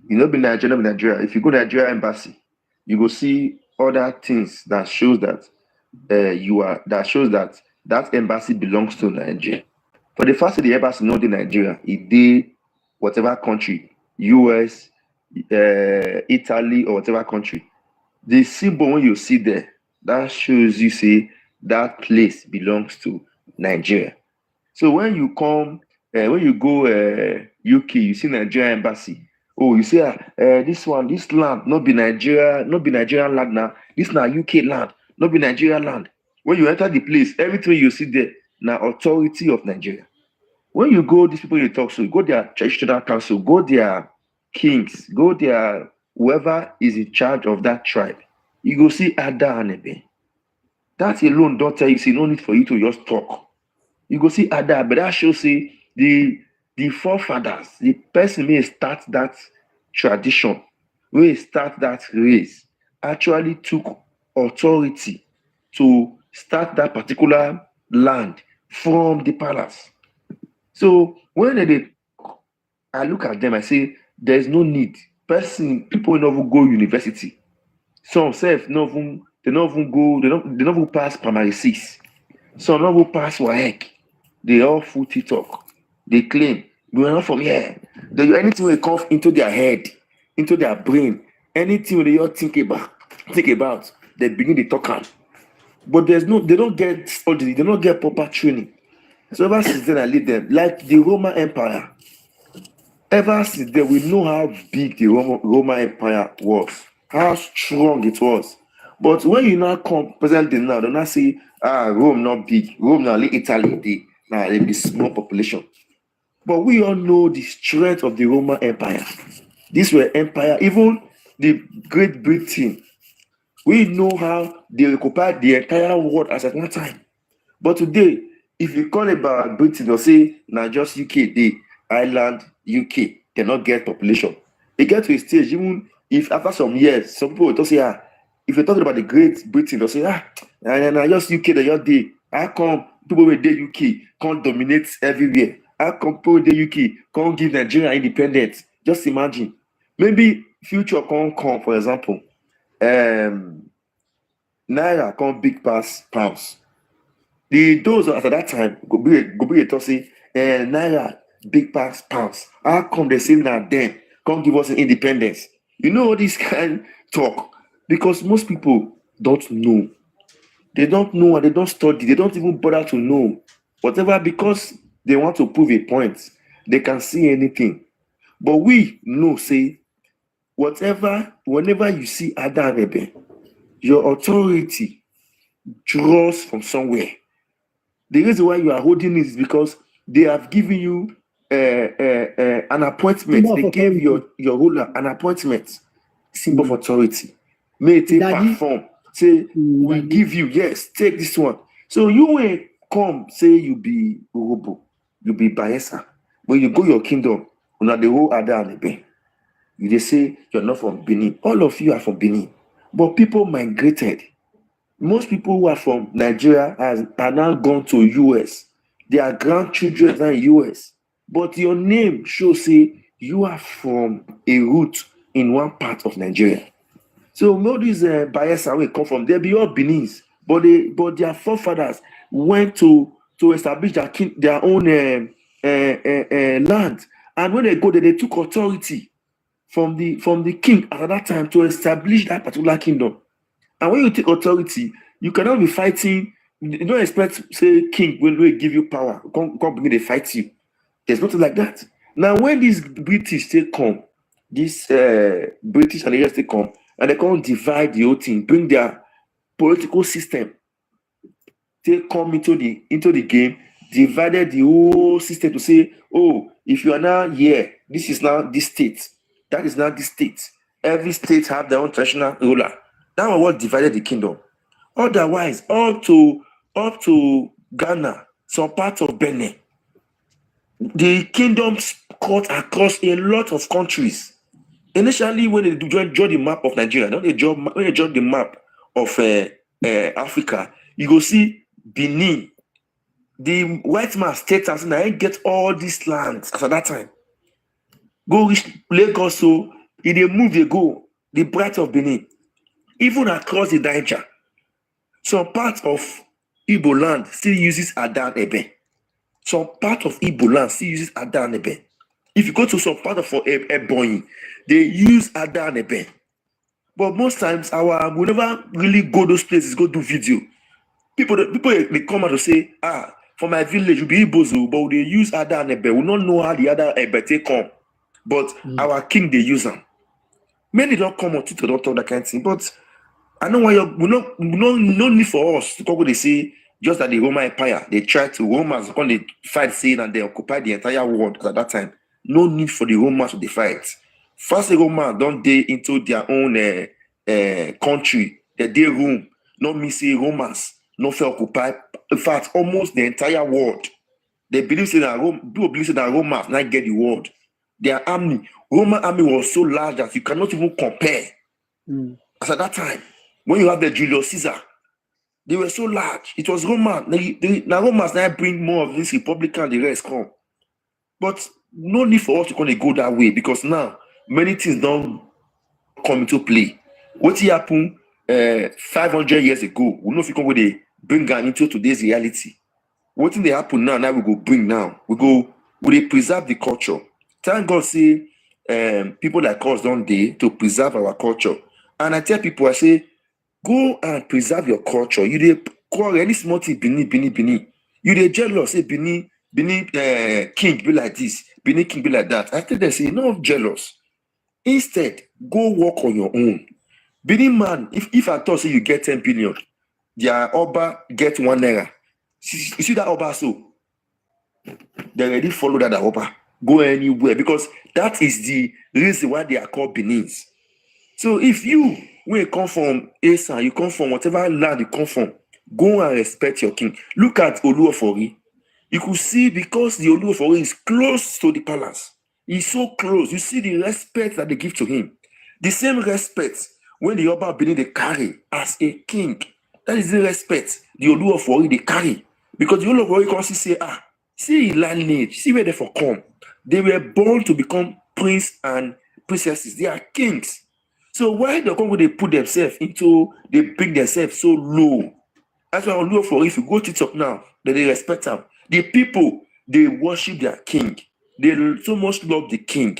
You not be Nigeria. If you go Nigeria embassy, you go see other things that shows that that embassy belongs to Nigeria. For the first the embassy not in Nigeria, it did whatever country, US, Italy, or whatever country. The symbol when you see there, that shows you say that place belongs to Nigeria. So when you come, when you go UK, you see Nigeria embassy. Oh, you say this land, not be Nigerian land now. This now UK land, not be Nigerian land. When you enter the place, everything you see there, now authority of Nigeria. When you go, these people you talk to, go their traditional council, go their kings, go their whoever is in charge of that tribe. You go see Ada and Ebe. That alone don't tell you, see, no need for you to just talk. You go see Ada, but that shows say the forefathers, the person may start that tradition, may start that race, actually took authority to start that particular land from the palace. So when I look at them, I say there's no need. People never go university. Some self they don't even pass primary 6. Some never pass WAEC. They all full TikTok. They claim we are not from here. Anything will come into their head, into their brain, anything they all think about, they begin to talk on. But they don't get study, they don't get proper training. So ever since then I lead them, like the Roman Empire. Ever since then, we know how big the Roman Empire was, how strong it was. But when you now come presently now, they not say, Rome not big, Rome now like Italy, they be small population. But we all know the strength of the Roman Empire. These were empire, even the Great Britain. We know how they occupied the entire world at one time. But today, if you call about Britain, they'll say, now just UK, the Ireland, UK cannot get population. It gets to a stage, even if after some years, some people will say, if you're talking about the Great Britain, they'll say, and just UK, they just did. How come people with the UK can't dominate everywhere? How come people the UK can't give Nigeria independence? Just imagine. Maybe future can't come, for example. Naira can't big pass pounds. Those at that time go be a tossy Naira big pass pounds. How come they say that then can't give us an independence? You know this kind talk because most people don't know. They don't know and they don't study. They don't even bother to know whatever because they want to prove a point. They can see anything. But we know, say, whenever you see Ada Rebe, your authority draws from somewhere. The reason why you are holding it is because they have given you an appointment. Symbol of They gave authority. your ruler an appointment, symbol of authority. May it Daddy. perform. Say, we Daddy. give you, yes, take this one. So you will come, say you be Urohbo, you be Bayelsa. When you go your kingdom, una the whole Ada and Ebe. You they say you're not from Benin. All of you are from Benin. But people migrated. Most people who are from Nigeria are now gone to US. Their grandchildren are in US. But your name shows say you are from a root in one part of Nigeria. So all these Bayelsa will come from, they be all Benins, but their forefathers went to establish their own land. And when they go there, they took authority from the king at that time to establish that particular kingdom. And when you take authority, you cannot be fighting. You don't expect, say, king will give you power. Come begin to fight you. There's nothing like that. Now, when these British they come, these British and the rest they come, and they can't divide the whole thing, bring their political system. They come into the game, divided the whole system to say, oh, if you are now here, this is now this state, that is now this state. Every state have their own traditional ruler. That was what divided the kingdom. Otherwise, up to Ghana, some parts of Benin, the kingdoms cut across a lot of countries. Initially, when they draw the map of Nigeria, when they draw the map of Africa, you go see Benin. The white man states as I get all these lands at that time. Go reach Lagos, so if they move, they go the bright of Benin, even across the Niger. Some part of Igbo land still uses Ada and Ebe. Some part of Igbo land still uses Ada and Ebe. If you go to some part of Ebonyi, they use Ada and Ebe. But most times, we never really go those places, go do video. People they come out to say, for my village, you be Ibozo, but they use Ada and Ebe. We don't know how the other Ebe they come. But our king, they use them. Many don't come on Twitter, don't talk that kind of thing. But I know why no need for us to go. They say just that the Roman Empire, they tried to Romans when they fight saying and they occupied the entire world at that time. No need for the Romans to fight. First, the Romans don't they into their own country, their room. Not me say Romans, not for occupy. In fact, almost the entire world. They believe that people believe that Romans not get the world. Their army, Roman army was so large that you cannot even compare. As at that time, when you have the Julius Caesar, they were so large. It was Roman. Now Romans now bring more of this Republican, the rest come. But no need for us to kind of go that way because now many things don't come into play. What happened 500 years ago, we know if you come with a bring into today's reality. What thing they happen now we go bring now. We preserve the culture. Thank God say people like us don't they to preserve our culture. And I tell people, I say, go and preserve your culture. You dey quarrel any small thing, Benin. You dey jealous, say Benin king be like this, Benin king be like that. I tell them, say, no jealous. Instead, go work on your own. Benin man, if I thought say you get 10 billion, their Oba get 1 naira. You see that Oba so? They already follow that Oba. Go anywhere because that is the reason why they are called Benins. So if you when you come from Esan, you come from whatever land you come from, go and respect your king. Look at Urohbo. You could see because the Urohbo is close to the palace. He's so close. You see the respect that they give to him. The same respect when the Oba Benin they carry as a king. That is the respect the Urohbo they carry. Because the Urohbo can say, See lineage, see where they for come. They were born to become prince and princesses. They are kings. So why the Congo they put themselves into, they bring themselves so low? That's why on for if you go to TikTok now, that they respect them. The people, they worship their king. They so much love the king.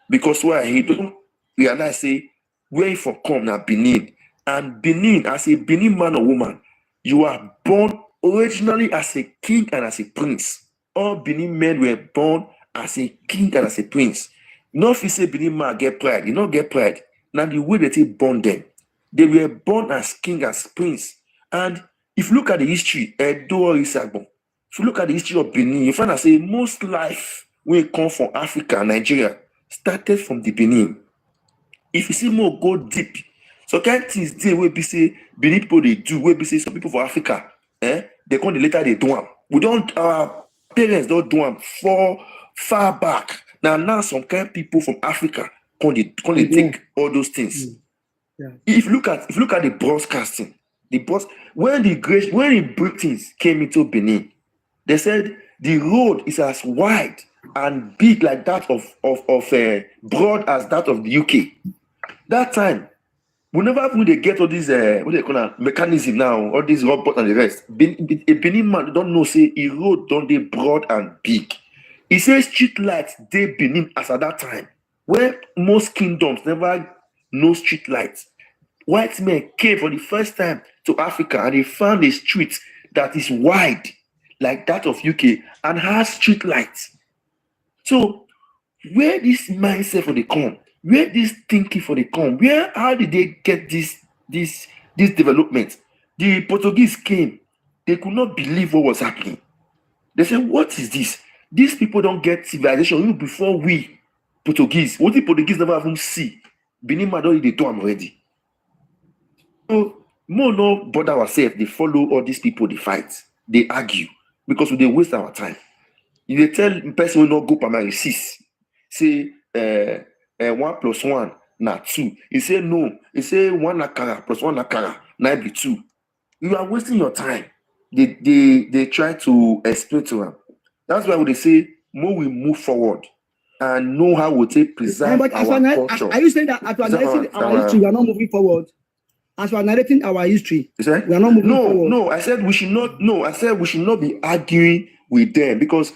Because why? He don't realize, say, where you for come now, Benin. And Benin, as a Benin man or woman, you are born originally as a king and as a prince. All Benin men were born as a king and as a prince. Not if you say Benin man get pride, you don't get pride. Now the way that they born them, they were born as king, as prince. And if you look at the history, Edo or Isagbon, if you look at the history of Benin, you find that say most life when it come from Africa, Nigeria, started from the Benin. If you see more go deep, so kind things they will be say Benin people they do, will be say some people for Africa, they come the later they do them. We don't our parents don't do them far back. Now some kind of people from Africa come they take all those things. Yeah. If you look at the broadcasting, when the Britons came into Benin, they said the road is as wide and big like that of broad as that of the UK. That time, whenever they get all these what they call a mechanism now, all these robots and the rest, a Benin man don't know say a road don't they broad and big. He says street lights they Benin as at that time, where most kingdoms never no street lights. White men came for the first time to Africa and they found a street that is wide like that of UK and has street lights. So where this mindset for the come, where this thinking for the come, how did they get this development? The Portuguese came, they could not believe what was happening. They said, what is this? These people don't get civilization even before we Portuguese. What the Portuguese never even see. Benin man don't they do them already. So more no bother ourselves, they follow all these people, they fight, they argue because they waste our time. If they tell person will not go primary 6, say 1 + 1 na 2. He say no. He say 1 akara plus 1 akara na be 2. You are wasting your time. They try to explain to them. That's why they say more we move forward and know how we take preserve our culture. Are you saying that as we are narrating our history, we are not moving forward? As we are narrating our history, we are not moving forward. No, I said we should not. No, I said we should not be arguing with them because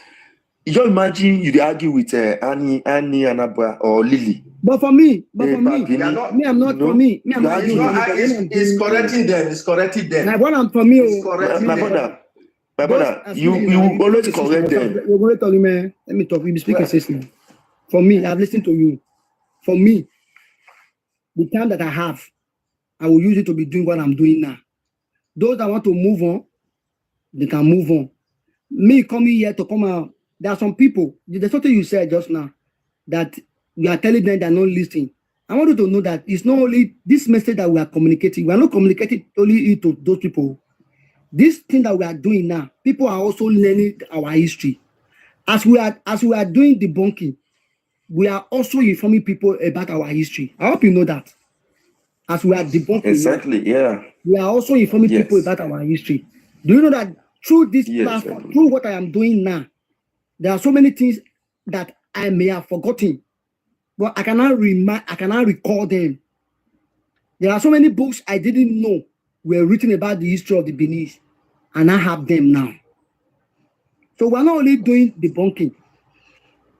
you imagine you argue with Annie, Anabra, or Lily. But for me, I'm not for me. It's correcting them. It's correcting them. Now, what I'm for me, my brother, you always correct them. You're going to tell me, let me talk. We be speaking seriously. For me, I've listened to you. For me, the time that I have, I will use it to be doing what I'm doing now. Those that want to move on, they can move on. Me coming here to come out, there are some people, there's something you said just now, that we are telling them they're not listening. I want you to know that it's not only this message that we are communicating. We are not communicating only to those people. This thing that we are doing now, people are also learning our history. As we are doing debunking, we are also informing people about our history. I hope you know that. As we are debunking, exactly, yeah, we are also informing people about our history. Do you know that through this platform, through what I am doing now, there are so many things that I may have forgotten, but I cannot recall them. There are so many books I didn't know were written about the history of the Benin, and I have them now. So we're not only doing debunking,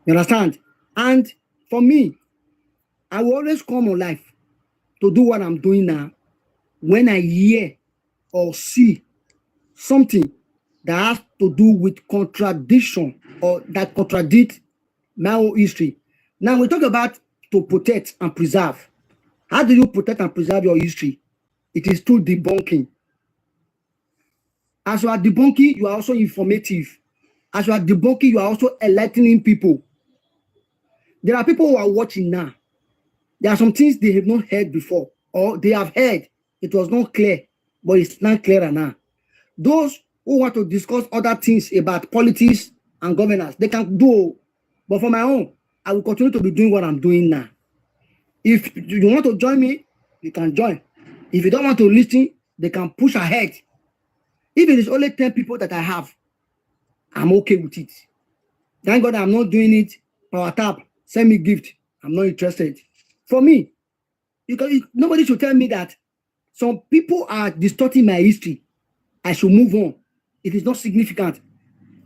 you understand? And for me, I will always come on life to do what I'm doing now when I hear or see something that has to do with contradiction or that contradict my own history. Now we talk about to protect and preserve. How do you protect and preserve your history? It is through debunking. As you are debunking, you are also informative. As you are debunking, you are also enlightening people. There are people who are watching now. There are some things they have not heard before, or they have heard. It was not clear, but it's not clearer now. Those who want to discuss other things about politics and governance, they can do. But for my own, I will continue to be doing what I'm doing now. If you want to join me, you can join. If you don't want to listen, they can push ahead. If it is only 10 people that I have, I'm okay with it. Thank God I'm not doing it. Power tap, send me gift. I'm not interested. For me, nobody should tell me that some people are distorting my history. I should move on. It is not significant.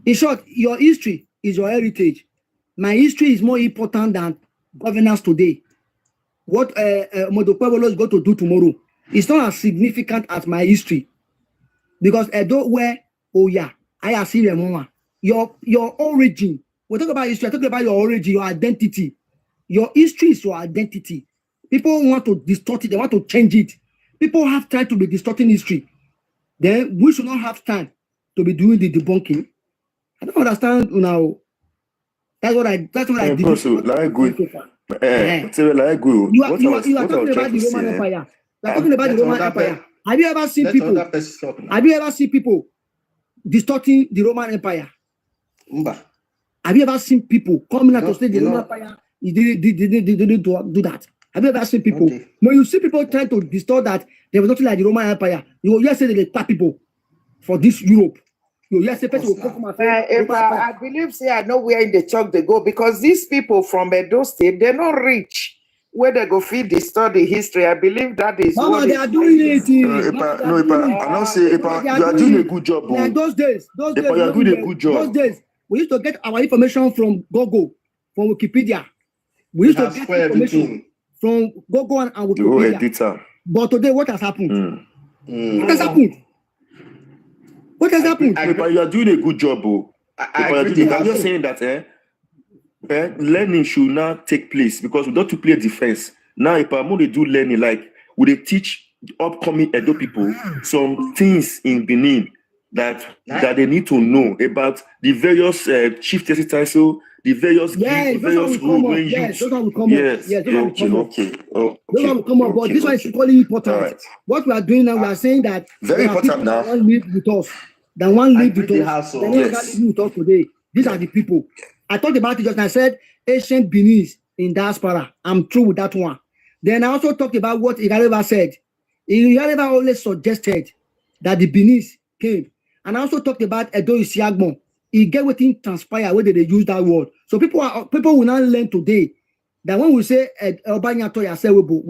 In short, your history is your heritage. My history is more important than governance today. What Modokwebolo is going to do tomorrow is not as significant as my history. Because Edo where, oh yeah, I see your origin. We're talking about history, I'm talking about your origin, your identity. Your history is your identity. People want to distort it, they want to change it. People have tried to be distorting history. Then we should not have time to be doing the debunking. I don't understand now. That's what I did. Also, like good. You are talking about the Roman Empire. You are talking about the Roman Empire. Have you ever seen people? Have you ever seen people distorting the Roman Empire? Have you ever seen people coming out to say the Roman Empire? They didn't do that. Have you ever seen people? When you see people trying to distort that there was nothing like the Roman Empire, you will just say they tap people for this Europe. You will just say people will come and say, I believe I know where in the church they go because these people from Edo State, they're not rich. Where they go feed the study history, I believe that is Mama, what they are doing it. I don't say you are doing a good job. Like those days, you are doing a good job. Those days, we used to get our information from Google, from Wikipedia. We used to get information from Google and Wikipedia. But today, what has happened? What has happened? What has happened? But you are doing a good job, I'm just saying that learning should not take place because we don't to play defense. Now, if I'm going to do learning, like would they teach upcoming Edo people some things in Benin that they need to know about the various chief titles, the various role when you those will come up. Yes, those will come up. Those will come up. But this one is equally important. Right. What we are doing now, we are saying that very important now. One live with us. Then one live with us. Then one live with us today. These are the people. I talked about it just now. I said ancient Benin in diaspora. I'm true with that one. Then I also talked about what Igareva said. Igareva always suggested that the Benin came. And I also talked about Edo Isiagbon. He get what thing transpire whether they use that word. So people will not learn today that when we say we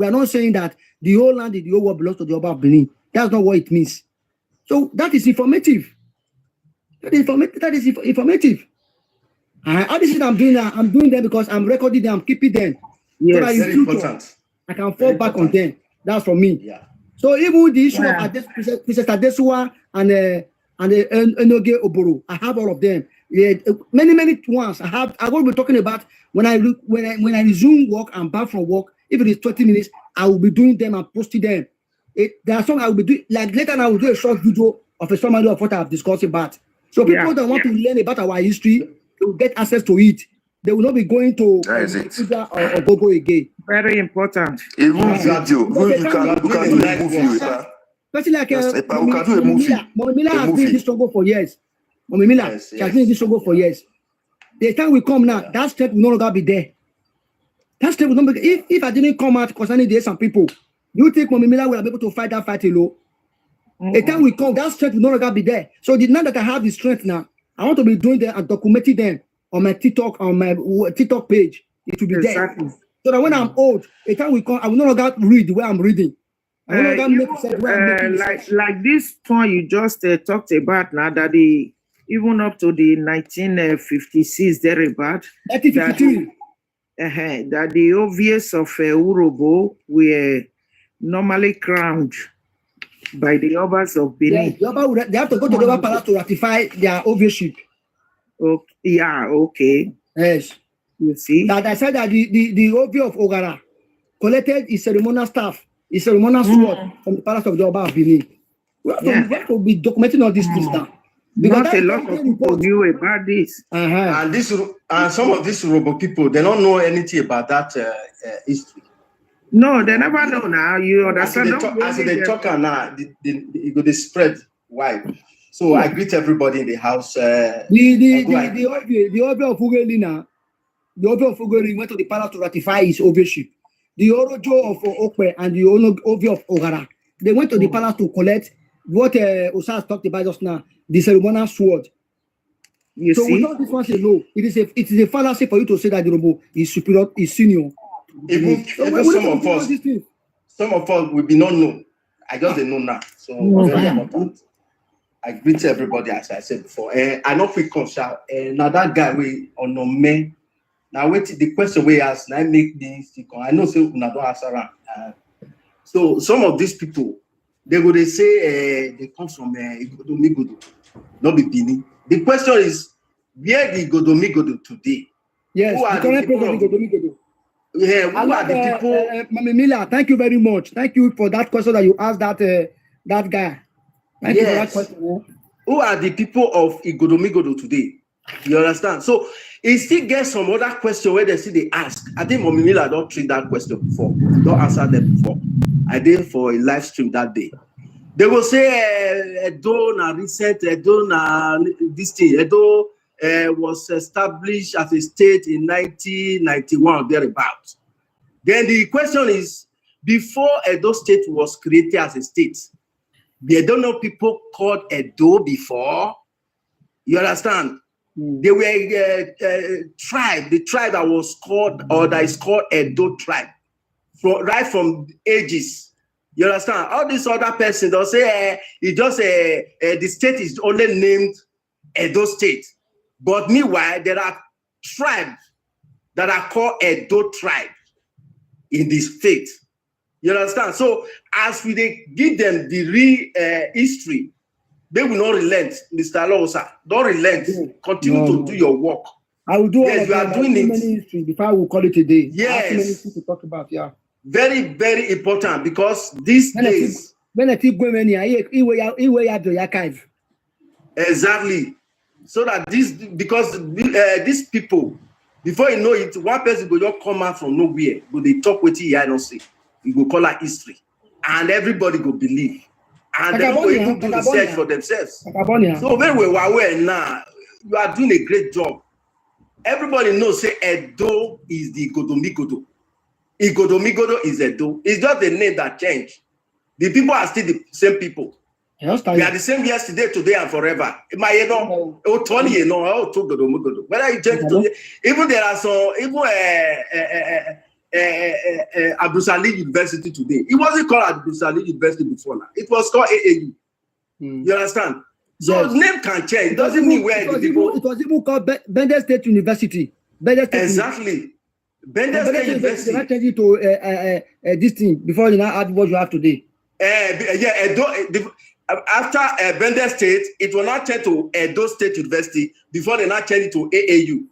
are not saying that the whole land, the whole world belongs to the Oba of Benin. That's not what it means. So that is informative. That is informative. All this thing I'm doing now, I'm doing them because I'm recording them, I'm keeping them. Yes, so very important. I can fall back on them. That's for me. Yeah. So even the issue of Princess Adesua and Enoge Oboro, I have all of them. Yeah, many ones. I'm going to be talking about when I resume work and back from work. If it is 20 minutes, I will be doing them and posting them. There are some I will be doing. Like later, I will do a short video of a summary of what I have discussed about. So people that want to learn about our history, they will get access to it. They will not be going to or Google again. Very important. Even video. You can do a movie. Especially like Mommy Miller has been in this struggle for years. Mommy Miller has been in this struggle for years. The time will come now, that step will no longer be there. That step will not be if I didn't come out concerning the Esan people, you think Mommy Miller will be able to fight that fight alone? A time will come, that strength will no longer be there. So now that I have the strength now, I want to be doing them and documenting them on my TikTok page. It will be there. So that when I'm old, a time will come, I will no longer read the way I'm reading. Like this one you just talked about now, that even up to the 1956 thereabout, 1953, that the obvious of Urohbo were normally crowned by the Obas of Benin. Yeah, they have to go to the Oba Palace to ratify their overship. Okay. Yeah, okay. Yes. You see? That I said that the Obi of Ogara collected his ceremonial staff, his ceremonial sword from the Palace of the Oba of Benin. We have to be documenting all these things now. Because not a lot of people knew about this. And some of these Urohbo people, they don't know anything about that history. No, they never know now. You understand? As they talk now, they spread wide. So I greet everybody in the house. The Obi of Ugelina, the Obi of Ugeli went to the palace to ratify his overship. The Orojo of Okwe and the Obi of Ogara, they went to the palace to collect what Osas talked about just now, the ceremonial sword. You So see? without this one, say no. It is a fallacy for you to say that the Urohbo is superior, is senior. Even we some need of to us, this thing. will be not know. I just didn't know now. So very important. I greet everybody as I said before. I know quick concern. Now that guy we on no man. Now wait the question we ask. Now make me stick on. I know say una don't answer around. So some of these people, they go they say they come from Igodomigodo, not be Benin. The question is, where the Igodomigodo today? Yes, Who are the current the people president Igodomigodo. Yeah, who are the people? Mami Miller, thank you very much. Thank you for that question that you asked that guy. Thank you for that question. Who are the people of Igodomigodo today? You understand? So it still gets some other question where they see they ask. I think Mami Miller don't treat that question before. Don't answer them before. I did for a live stream that day. They will say Edo na recent, Edo na this thing. Edo was established as a state in 1991 thereabouts. Then the question is, before Edo State was created as a state, they don't know people called Edo before. You understand? They were tribe, the tribe that was called, or that is called Edo tribe, right from ages. You understand? All these other persons, they'll say it just the state is only named Edo State. But meanwhile, there are tribes that are called Edo tribe in the state. You understand? So as we give them the real history, they will not relent, Mr. Losa. Don't relent. Continue to do your work. I will do all yes, of you are doing many history before I will call it a day. Yes. Many things to talk about, yeah. Very, very important because these days. Exactly. So that because these people, before you know it, one person will just come out from nowhere, but they talk with you, I don't say. You go call her history. And everybody go believe. And they will even do research for themselves. So when we are aware now, you are doing a great job. Everybody knows, say, Edo is the Igodomigodo. Igodomigodo is Edo. It's just the name that changed. The people are still the same people. We are the same yesterday, today, and forever. Whether you change to, even there are some, even Abu Salih University today. It wasn't called Abu Salih University before now. It was called AAU. You understand? So yes. Name can change. It doesn't mean where the people. It was even called Bender State University. Exactly. Bender State University. They changed it to this thing before you now add what you have today. After Bender State, it will not change to Edo State University before they not change it to AAU.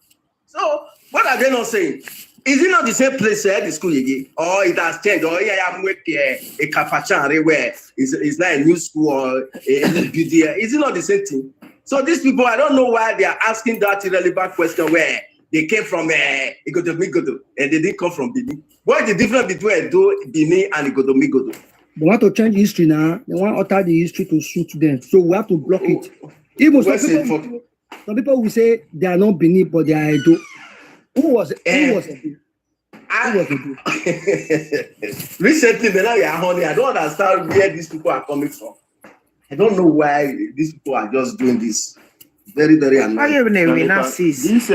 So what are they not saying? Is it not the same place the school again? Or it has changed? Or I'm working a Kafachan where it's not a new school or a new building? Is it not the same thing? So these people, I don't know why they are asking that irrelevant question where they came from Igodomigodo and they didn't come from Benin. What is the difference between Edo, Benin, and Igodomigodo? They want to change history now. They want to alter the history to suit them. So we have to block it. Even some people will say they are not Benin, but they are Edo. Who was Edo? Recently, now we are honey. I don't understand where these people are coming from. I don't know why these people are just doing this. Very, very annoying. This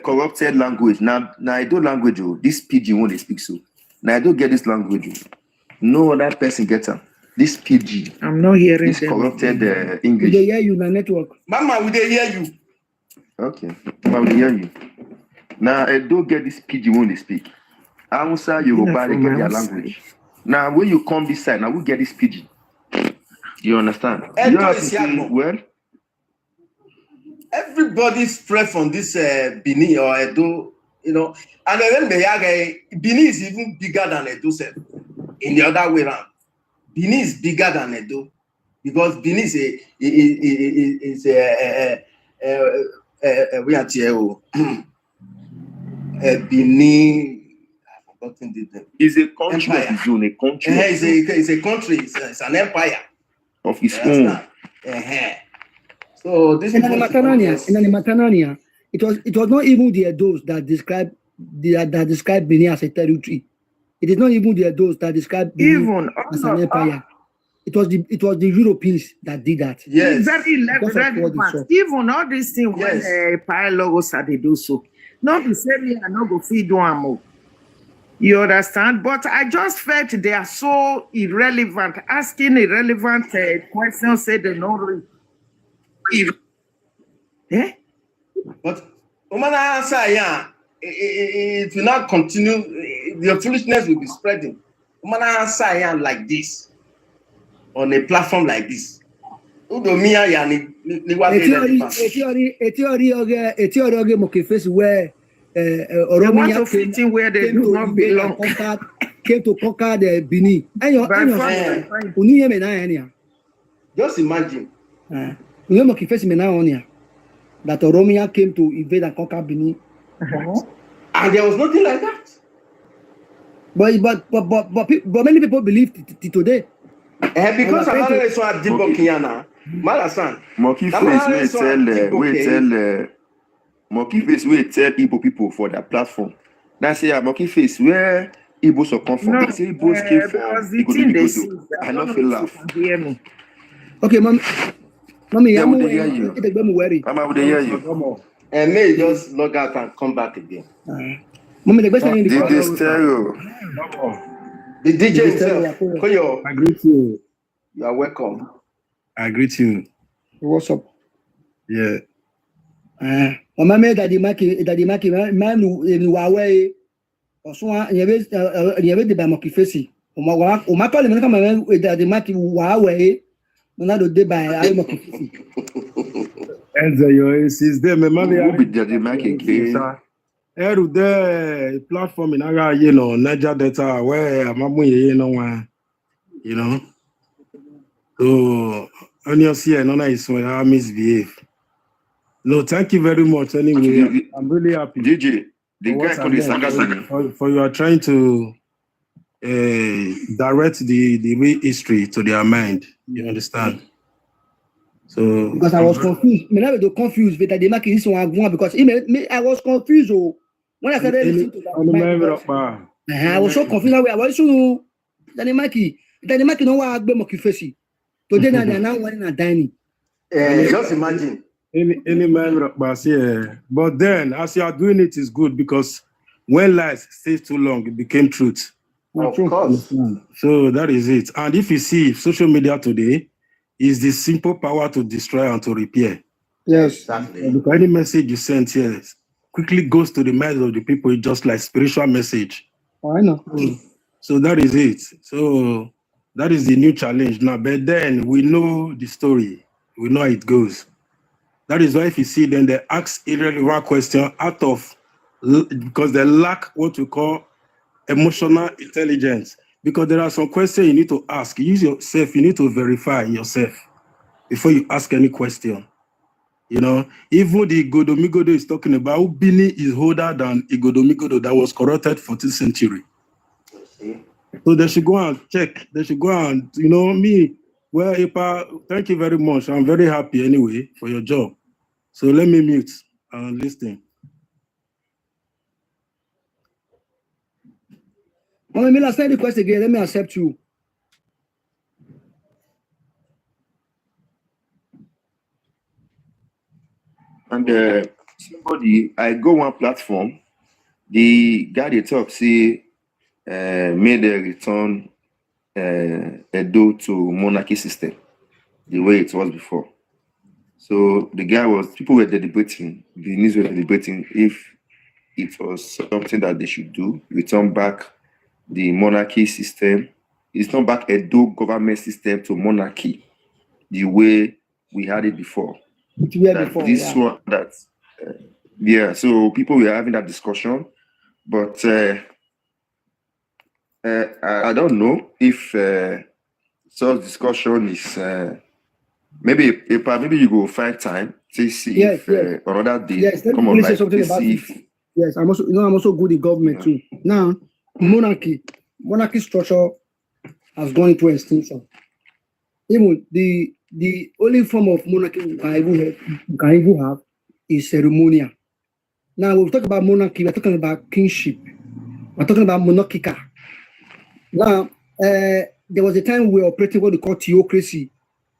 corrupted language. Now I don't language. This PG when they speak so. Now I don't get this language. No other person gets them. This PG. I'm not hearing this corrupted English. They hear you in the network. Mama, will they hear you? Okay, Mama, will hear you. Now I don't get this PG when they speak. Hausa, Yoruba, they get their language. Now when you come this side, now we get this PG. You understand? You have to say, well. Everybody spread from this Benin or Edo, you know, and then Benin is even bigger than Edo self. In the other way around, Benin is bigger than Edo because Benin is we are here. Benin, I've forgotten the name. It's a country of its own, a country. It's a country. It's an empire of its own. So this in Matanania, it was not even the Edos that described Benin as a territory. It is not even the Edos that describe Benin as an empire. it was the Europeans that did that. Yes. Very Because of what they saw. relevant. Even all these things Yes. when Pilogos are they do so. Not to say me I not go feed one more. You understand? But I just felt they are so irrelevant. Asking irrelevant questions, say they don't read. Eh? But Omana answer, yeah, it will not continue. The foolishness will be spreading. Omana answer, yeah, like this on a platform like this. Udomia, yeah, ni wa A theory of Mokiface where They want to Oromia fit in where they do not belong. came to conquer the Benin. By force. Just imagine. Mokiface that Oromia came to invade and conquer Benin. And there was nothing like that. But many people believe today. Because I'm not so at Dibokiana. Malasan. Mokiface will tell Igbo people for their platform. Now say Mokiface where Igbos are come from. No, They say Igbos came because from the thing they see, Igbo. I not feel laugh. Okay, mommy, Yeah, I'm would they hear you? worried. Mama, would they hear you? And may just log out and come back again. Mommy, the question in The stereo. The DJ himself. Koyo, I greet you. you are welcome. I greet you. What's up? Yeah. Mama made that the maki man in Huawei or so you the Mokiface. Uma call him come with the maki Huawei. No do by Mokiface. And your is there, my mommy. Who be the Mac again? Eru the platform in Aga, you know, Niger Delta, where Mamu, you know. So, on your see, and is when I misbehave. No, thank you very much. Anyway, I'm really happy. DJ, the guy called the Saga for you are trying to direct the real history to their mind. You understand? So Because I was confused. Me never confused with the market this one because I was confused. When I started listening to that, I was so confused. I was so the market no wa agbe Mokiface. Today they are now running and dining. Just imagine. Any man, but then as you are doing it is good because when lies stay too long, it became truth. Of course. So that is it. And if you see social media today, is the simple power to destroy and to repair. Yes. Exactly. Because any message you send here quickly goes to the minds of the people, just like spiritual message. I know. So that is it. So that is the new challenge now. But then we know the story. We know how it goes. That is why if you see then they ask irrelevant question out of because they lack what we call emotional intelligence. Because there are some questions you need to ask. Use yourself, you need to verify yourself before you ask any question. You know, even the Godomigodo is talking about Ubini is older than Igodomigodo that was corrupted 14th century. So they should go and check. They should go and, you know, well, Ipa, thank you very much. I'm very happy anyway for your job. So let me mute and listen. Let me ask the question again. Let me accept you. And somebody, I go one platform, the guy they talk, see, made a return Edo to monarchy system, the way it was before. So the guy people were deliberating, the news were deliberating if it was something that they should do, return back the monarchy system, return back Edo government system to monarchy, the way we had it before. So people were having that discussion, but I don't know if such discussion is maybe you go find time to see if another day come on like to see if yes, I'm also good in government too. Now monarchy structure has gone into extinction. Even the only form of monarchy we can even have is ceremonial. Now, when we talk about monarchy, we're talking about kingship. We're talking about monarchical. Now, there was a time we were operating what we call theocracy,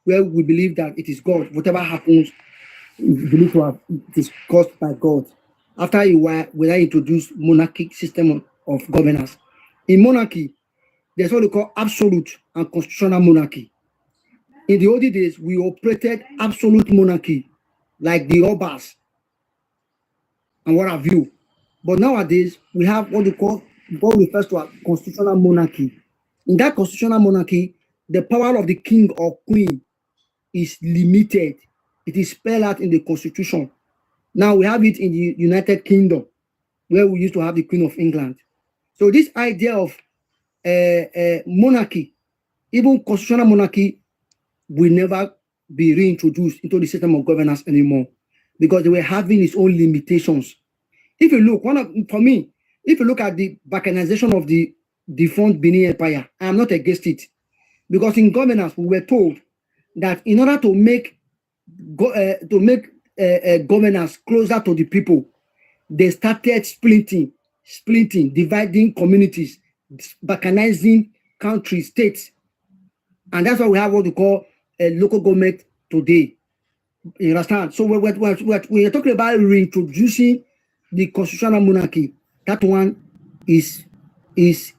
where we believe that it is God. Whatever happens, we believe it is caused by God. After a while, we now introduced monarchic system of governance. In monarchy, there's what we call absolute and constitutional monarchy. In the olden days, we operated absolute monarchy, like the Obas and what have you. But nowadays, we have what refers to as constitutional monarchy. In that constitutional monarchy, the power of the king or queen is limited. It is spelled out in the constitution. Now we have it in the United Kingdom, where we used to have the Queen of England. So this idea of monarchy, even constitutional monarchy, will never be reintroduced into the system of governance anymore, because they were having its own limitations. If you look, if you look at the balkanization of the defunct Benin Empire, I am not against it, because in governance we were told that in order to make governance closer to the people, they started splitting, dividing communities, balkanizing countries, states, and that's why we have what we call a local government today. You understand? So we're talking about reintroducing the constitutional monarchy. That one is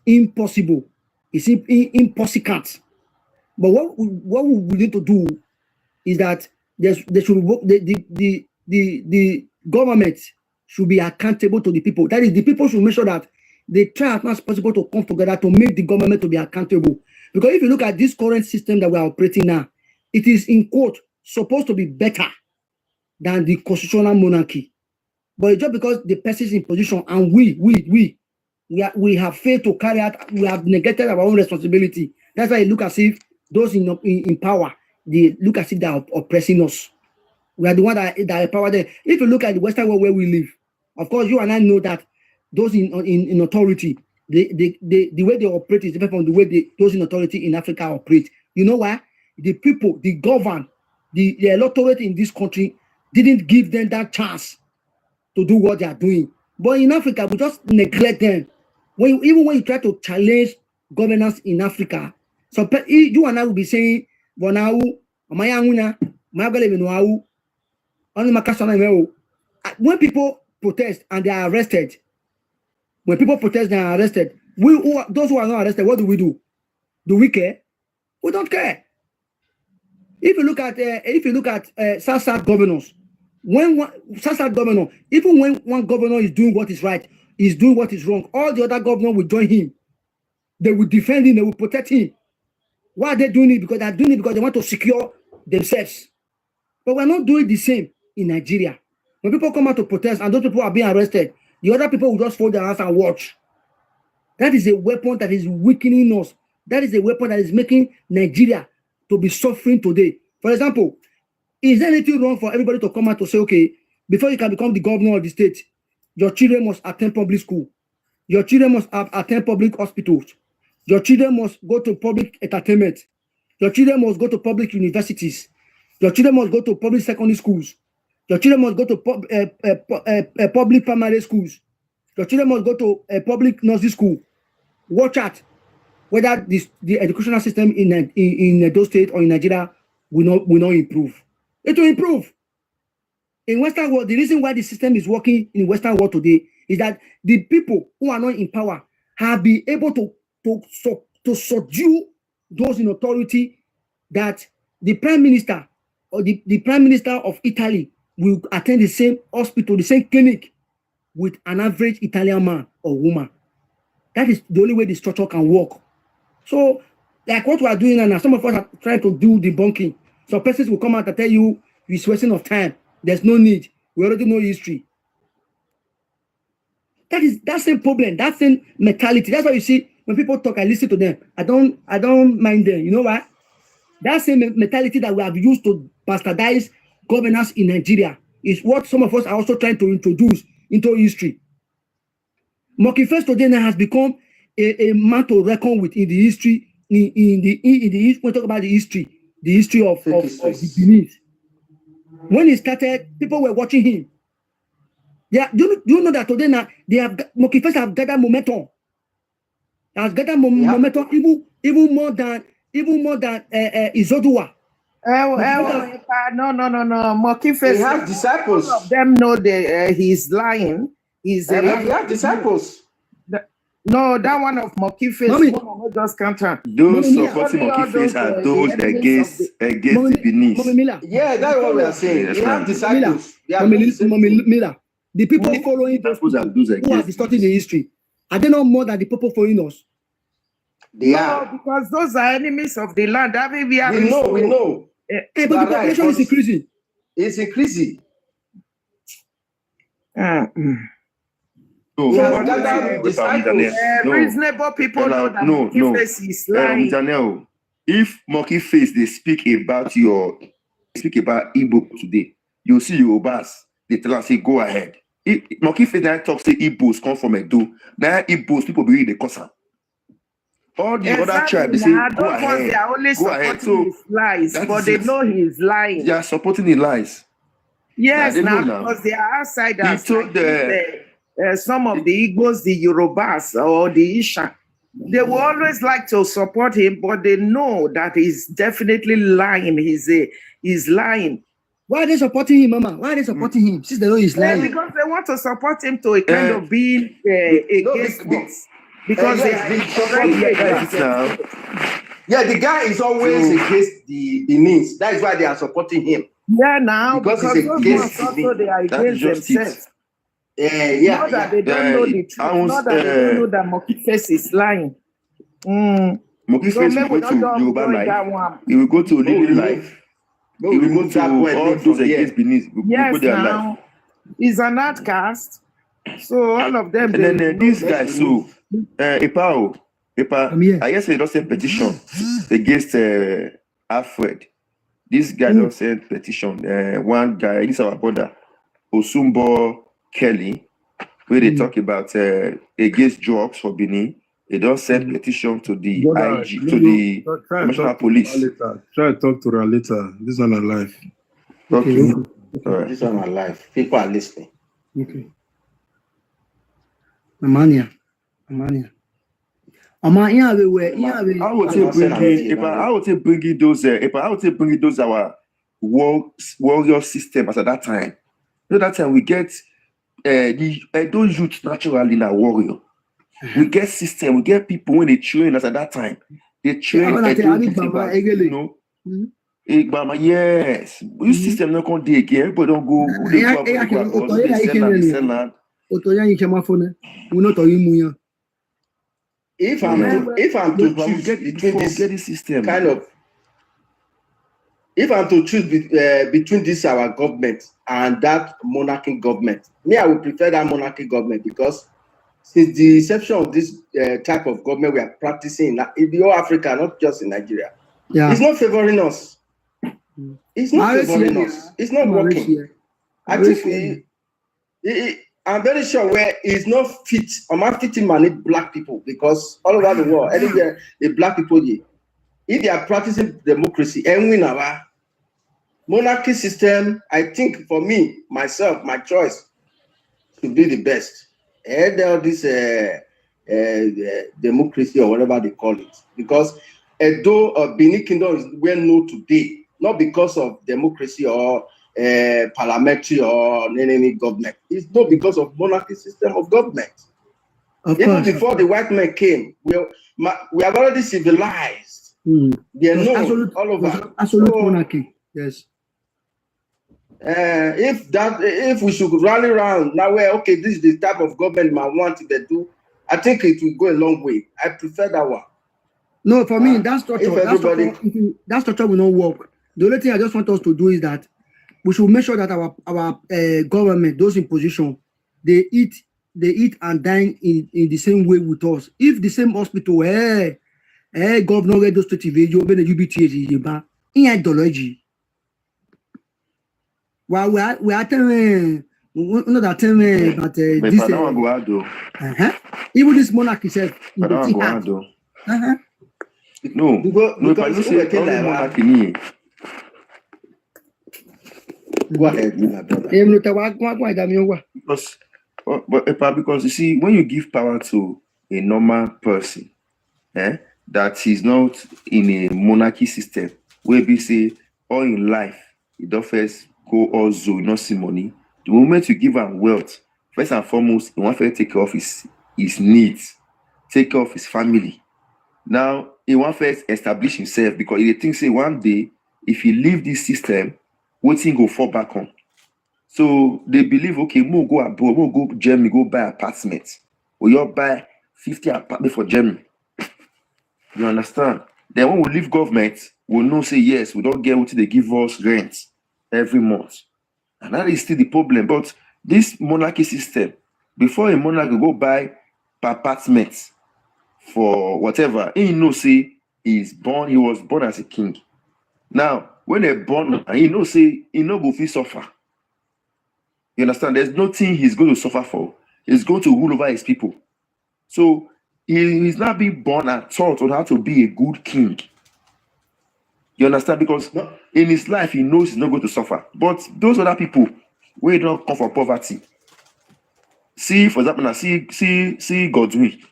impossible. It's impossible. But what we need to do is that the government should be accountable to the people. That is, the people should make sure that they try as much as possible to come together to make the government to be accountable. Because if you look at this current system that we are operating now, it is, in quote, supposed to be better than the constitutional monarchy. But just because the person is in position and we have failed to carry out, we have negated our own responsibility. That's why it look as if those in power, they look as if they are oppressing us. We are the one that are power there. If you look at the Western world where we live, of course, you and I know that those in authority, the way they operate is different from the way those in authority in Africa operate. You know why? The people, the governed, the electorate in this country didn't give them that chance to do what they are doing. But in Africa, we just neglect them. Even when you try to challenge governance in Africa, so you and I will be saying, when people protest and they are arrested, those who are not arrested, what do? Do we care? We don't care. If you look at South governors, when South governor, even when one governor is doing what is right, is doing what is wrong, all the other governors will join him. They will defend him. They will protect him. Why are they doing it? Because they're doing it because they want to secure themselves. But we're not doing the same in Nigeria. When people come out to protest and those people are being arrested, the other people will just fold their hands and watch. That is a weapon that is weakening us. That is a weapon that is making Nigeria to be suffering today. For example, is there anything wrong for everybody to come out to say, okay, before you can become the governor of the state, your children must attend public school. Your children must attend public hospitals. Your children must go to public entertainment. Your children must go to public universities. Your children must go to public secondary schools. Your children must go to public primary schools. Your children must go to a public nursery school. Watch out whether the educational system in those states or in Nigeria will not improve. It will improve. In Western world, the reason why the system is working in Western world today is that the people who are not in power have been able to subdue those in authority, that the prime minister or the prime minister of Italy will attend the same hospital, the same clinic with an average Italian man or woman. That is the only way the structure can work. So, like what we are doing now, some of us are trying to do debunking. So persons will come out and tell you it's wasting of time. There's no need. We already know history. That's the problem. That's the mentality. That's why you see when people talk, I listen to them. I don't mind them. You know why? That same mentality that we have used to bastardize governance in Nigeria is what some of us are also trying to introduce into history. Mokifes today now has become a man to reckon with in the history. In the when we talk about the history of the Benin. When he started, people were watching him. Yeah, do you know that today now Mokifes have gathered momentum. Has gathered momentum even more than Izodua. No. Monkey He face. has disciples. All of them know that he's lying. He's He has disciples. No, that one of Monkey face. Mommy. No, just counter. Those Mommy, supporting only all Monkey face those, are the those enemies of against Mommy the Benin. Miller. Yeah, that's what we are saying. Yes, He ma'am. has disciples. They are Mommy doing the same Mommy thing. Miller. The people following those Those are people those who are against distorting the history, are they not more than the people following us? They No, are. because those are enemies of the land. That way we are. We know. But the You are right, population is but increasing. it's increasing. No, He has no, gathered no, disciples. no. Reasonable people know that No, Monkey no. face is lying. Daniel, if Monkey face they speak about Igbo today, you see Yorubas, they tell us say go ahead. Monkey face now talk say Igbos come from Edo. Now Igbos people be the concern. All the other tribes they say go ahead. They are only Go ahead. supporting So his lies, that but is they it. know he is lying. They are supporting the lies. Yes, they know now now. because they are outsiders. He told Some of the Igbos, the Yorubas, or the Isha, they will always like to support him, but they know that he's definitely lying. He's lying. Why are they supporting him, Mama? Why are they supporting him? Since they know he's lying. Because they want to support him to a kind of being against us. Because they are the guy is always against the Benin. That is why they are supporting him. Yeah, now because those ones also they are against themselves. Not that they don't know the truth. Not that they don't know that Monkey face is lying. Monkey face will go to Yoruba life. He will go to Living Life. He will go to all those against Benin. Yes, now he's an outcast. So all of them. And then these guys, so Epa, I guess they don't send petition against Alfred. This guy don't send petition. One guy, this is our brother, Osumbo Kelly, where they talk about against drugs for Benin. They don't send petition to the IG, to the National Police. Try to talk to her later. This one alive. Okay. Right. This one alive. People are listening. Okay. Amania. I would say bringing those our warrior system as at that time. You know, that time we get those youth naturally in a warrior. We get system, we get people when they train us at that time. They train you know. Yes. This system not gonna do again, but don't go. If I'm to choose between this system, kind of, if I'm to choose between this our government and that monarchy government, me I would prefer that monarchy government because since the inception of this type of government we are practicing in the whole Africa, not just in Nigeria, it's not favoring us. It's not favoring us. It's not working. I think I'm very sure where it's not fit. I'm not fitting manage black people because all over the world, anywhere the black people, if they are practicing democracy and win our monarchy system, I think for me, myself, my choice to be the best. And all this democracy or whatever they call it, because though Benin Kingdom is well known today, not because of democracy or parliamentary or any government. It's not because of monarchy system of government. Even before the white man came, we have already civilized. They are known all over. Absolute monarchy. Yes. If we should rally around now, where okay, this is the type of government I want to do, I think it will go a long way. I prefer that one. No, for me, that structure will not work. The only thing I just want us to do is that we should make sure that our government, those in position, they eat and dine in the same way with us. If the same hospital, governor radio state you open the UBT in ideology. Well, we are telling but this even this monarch itself. No, because you say monarchy. Go ahead, my brother. Because you see, when you give power to a normal person, that he's not in a monarchy system where we say all in life, he don't first go all zoo, not see money. The moment you give him wealth, first and foremost, he wants to take care of his needs, take care of his family. Now, he wants to establish himself because he thinks say one day, if he leave this system, what thing go fall back on? So they believe, okay, we'll go abroad, we'll go Germany, go buy apartments. Or you buy 50 apartments for Germany. You understand? Then when we leave government, we'll know say yes, we don't get what they give us rent every month. And that is still the problem. But this monarchy system, before a monarch will go buy apartments for whatever, he knows say he was born as a king. Now, when they're born, he knows say he no go fit suffer. You understand? There's nothing he's going to suffer for. He's going to rule over his people. So he's not being born and taught on how to be a good king. You understand? Because in his life, he knows he's not going to suffer. But those other people, we don't come from poverty. See, for example, now see Godwin.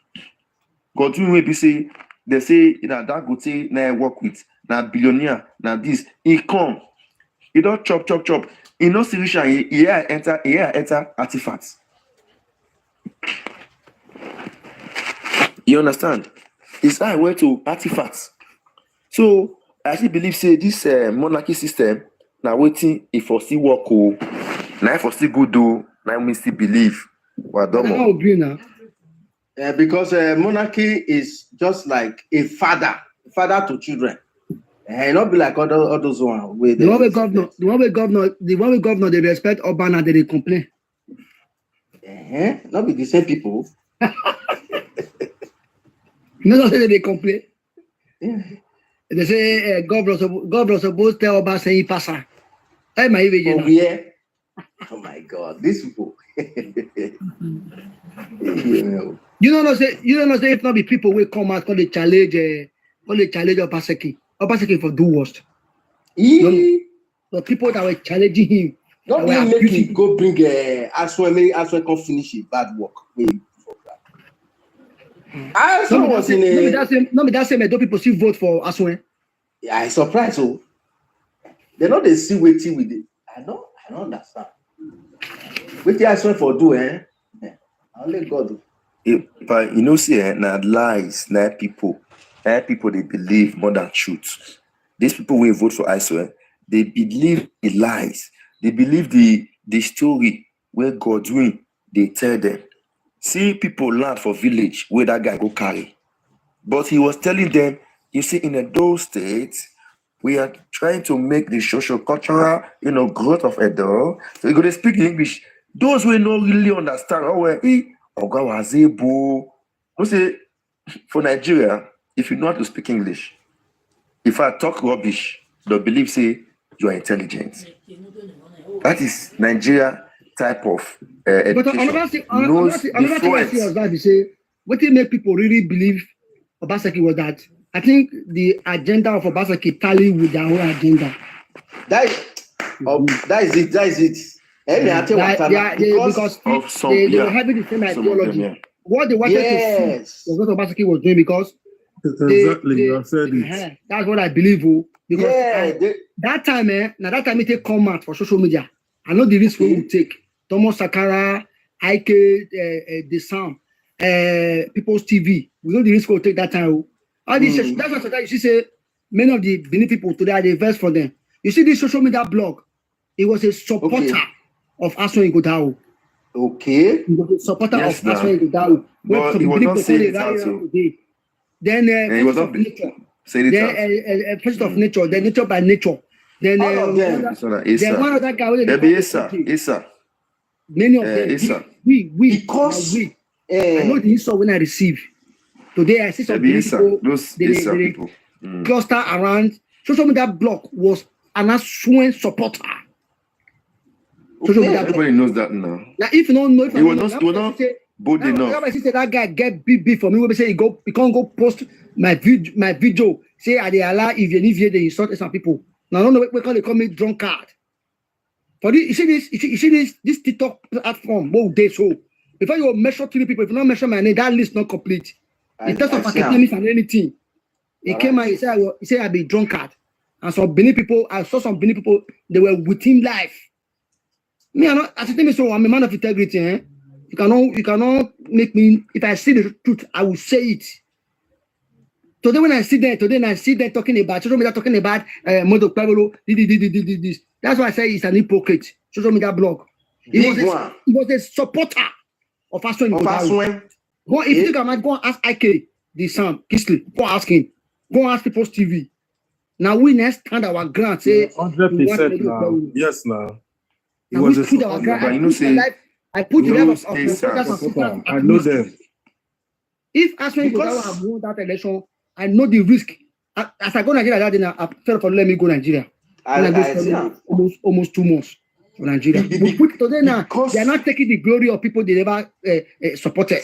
Godwin will be say, they say, that go say, now I work with, now billionaire, now this. He come. He don't chop. He no see rich and he enter artifacts. You understand? His eye went to artifacts. So I actually believe say this monarchy system now waiting if for still work now for still good do now we still believe. Well, I don't agree now. Because monarchy is just like a father to children. Not be like all those ones. The one with governor, they respect Urban and they complain. Not be the same people. No, they complain. Yeah. They say governor supposed to tell Urban say he pass her. Hey, my Oh my God, these people. You don't know say if not be people will come out call the challenge Obaseki. Obaseki for do worst. The people that were challenging him. Not even make him go bring Aswe come finish his bad work. Aswe was in a. No, that same. Don't people still vote for Aswe? Yeah, I surprised. So they know they see waiting with it. I don't understand. What the Aswe for do? Only God. But you know, see, now lies, now people they believe more than truth. These people will vote for Israel. They believe the lies. They believe the story where God win. They tell them. See people land for village where that guy go carry. But he was telling them, you see, in those states, we are trying to make the social cultural, growth of Edo. So you go to speak English. Those who don't really understand, say for Nigeria, if you know how to speak English, if I talk rubbish, they'll believe say you are intelligent. That is Nigeria type of education. But another thing I see was that you say what did make people really believe Obaseki was that I think the agenda of Obaseki tally with their own agenda. That is it. Because they were having the same ideology. Yeah. What they wanted to see was what Obaseki was doing because you have said it. That's what I believe. Because that time it take come out for social media. I know the risk we will take. Thomas Sakara, Ike, the Sound, People's TV. We know the risk we'll take that time. All these that's what you see say many of the Benin people today are the verse for them. You see this social media blog, it was a supporter of Aswan Igodao. Okay. He was a supporter of Aswan Igodao. But he was not saying it also. Then he was not saying it first of nature, then nature by nature. Then one of that guy Esan. Many of them we I know the insult when I receive. Today I see some people cluster around social media block was an Aswan supporter. Everybody knows that now. Now if you don't know if he was not bold enough. I say that guy get big for me. We say he can't go post my video. Say I they allow if they insult some people. Now I don't know what they call me drunkard. For this, you see this TikTok platform. What they so before you measure 3 people, if you not measure my name, that list not complete. In terms of academics and anything. He came out, he said I be drunkard. And some Benin people, I saw some Benin people, they were with him live. Me, I'm not, as you tell me so, I'm a man of integrity. Eh? You cannot make me, if I see the truth, I will say it. Today when I sit there talking about social media, talking about Modo Pablo, this. That's why I say it's an hypocrite. Social media blog. He was a supporter of Aswen. Go if you think I might go and ask IK, the son, Kisley, go ask him. Go ask People's TV. Now we next stand our ground, say 100% now. Yes, now. Now we put our ground. I put the level of I know them. If Aswen Godawa have won that election, I know the risk. As I go Nigeria that day, I felt for let me go Nigeria. Almost 2 months for Nigeria. We put today now, they are not taking the glory of people they never supported.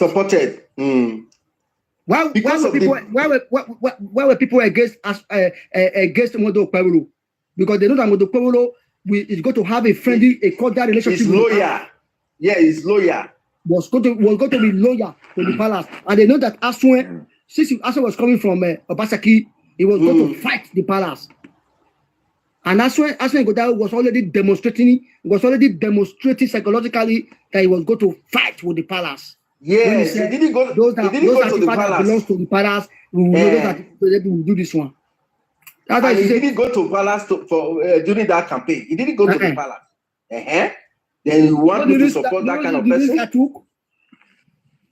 Why were people against Modo Pablo? Because they know that Modo Pablo is going to have a friendly, a cordial relationship. He's lawyer. Yeah, he's lawyer. Was going to be lawyer to the palace, and they know that Aswen, since Aswen was coming from Obasaki, he was going to fight the palace. And Aswen Godawa was already demonstrating psychologically that he was going to fight with the palace. Yes, he didn't go. Those to the palace. Belongs to the palace. We will know that we will do this one. That's why he didn't go to palace during that campaign. He didn't go to the palace. Then you want me to support that kind of person?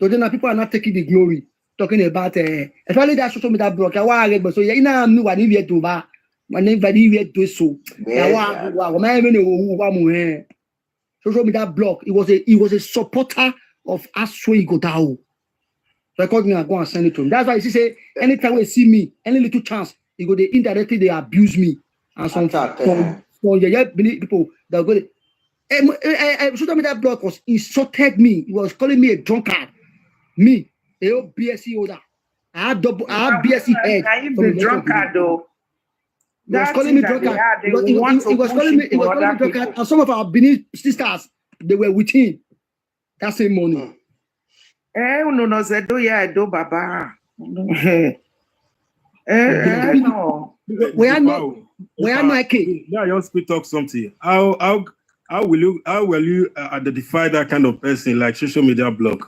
Today now people are not taking the glory, talking about especially that social media block. So yeah, now I'm new one here to ba. My name very here to so. Social media block. He was a supporter of Aswen Godawa. So I called me and go and send it to him. That's why he say anytime they see me, any little chance, they indirectly they abuse me. And some people that go. Social media block was insulted me. He was calling me a drunkard. Me, a BSc holder. I had BSc head. The drunkard though. He was calling me drunkard. He was calling me drunkard. And some of our Benin sisters, they were with him that same morning. We are not okay. Yeah, you speak talk something. How will you identify that kind of person like social media blog?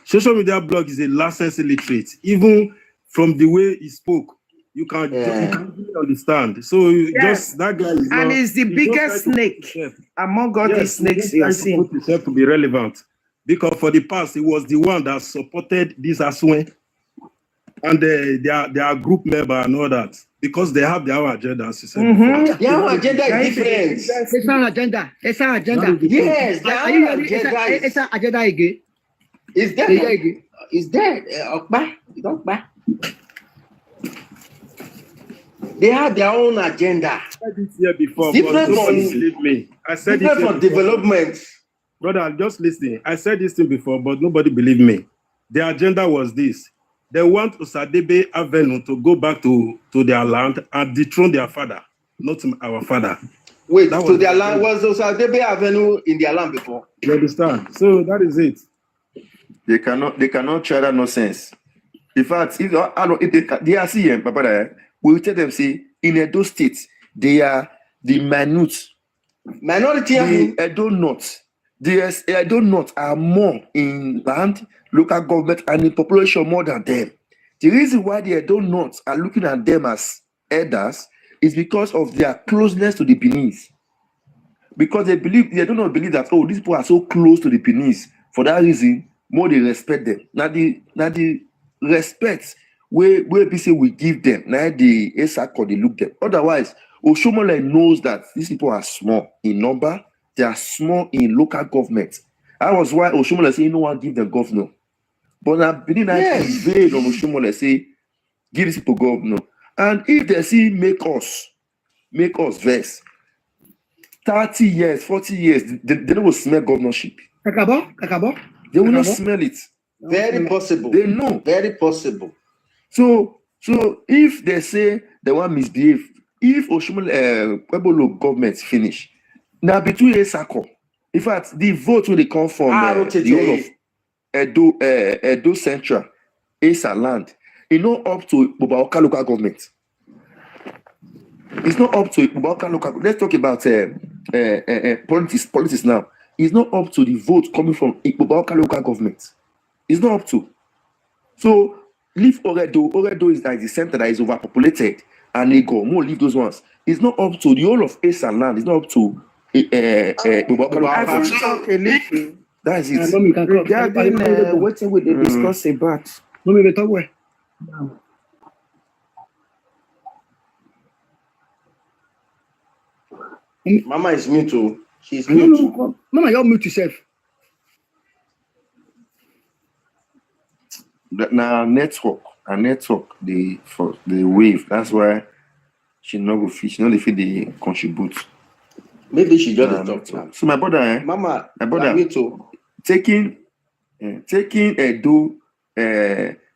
Social media blog is a licensed illiterate. Even from the way he spoke, you can't really understand. So just that guy is and he's the biggest snake among all the snakes you are seeing. To be relevant, because for the past he was the one that supported this Aswen and their group member and all that. Because they have their own agenda, as you said. Their agenda is different. It's an agenda. Yes, their agenda is agenda again. Is that? Is that? They have their own agenda. I said this here before, different but nobody believe me. I said different it from development. Brother, just listening. I said this thing before, but nobody believed me. The agenda was this. They want Osadebe Avenue to go back to their land and dethrone their father, not our father. Wait, to their land? Was Osadebe Avenue in their land before? You understand? So that is it. They cannot try that nonsense. In fact, if they are seeing Papa, we will tell them, say, in Edo State, they are the minority. The Edo North. The Edo North are more in land, local government, and in population more than them. The reason why the Edo North are looking at them as elders is because of their closeness to the Beninese. Because they do not believe that, these people are so close to the Beninese. For that reason, more they respect them. Now the respect where people will give them, now the Esan they look them. Otherwise, Oshomole knows that these people are small in number. They are small in local government. That was why Oshomole say, no one give them governor. But I believe that is vague on Oshomole say, give these people governor. And if they see make us vex, 30 years, 40 years, they don't smell governorship. Kakabo. They will not smell it. Very possible. They know. Very possible. So if they say they want misbehave, if Oshomole Pueblo government finish, now between Esako, in fact, the vote will come from the whole of Edo Central, Esan land. It's not up to Bobaoka local government. It's not up to Bobaoka local. Let's talk about politics now. It's not up to the vote coming from Bobaoka local government. It's not up to. So leave Urohbo. Urohbo is like the center that is overpopulated, and they go more leave those ones. It's not up to the whole of Esan land. It's not up to Bobaoka local government. Okay, listen. That's it. Mommy, you can come. Regarding what we discuss about. Mommy, we talk where? Mama is mute too. She's No, mute. no, Mama, you mute yourself. Now network, the wave. That's why she no go fit. She no dey fit dey contribute. Maybe she just dey talk now. So my brother, Mama, my brother, me too. taking Edo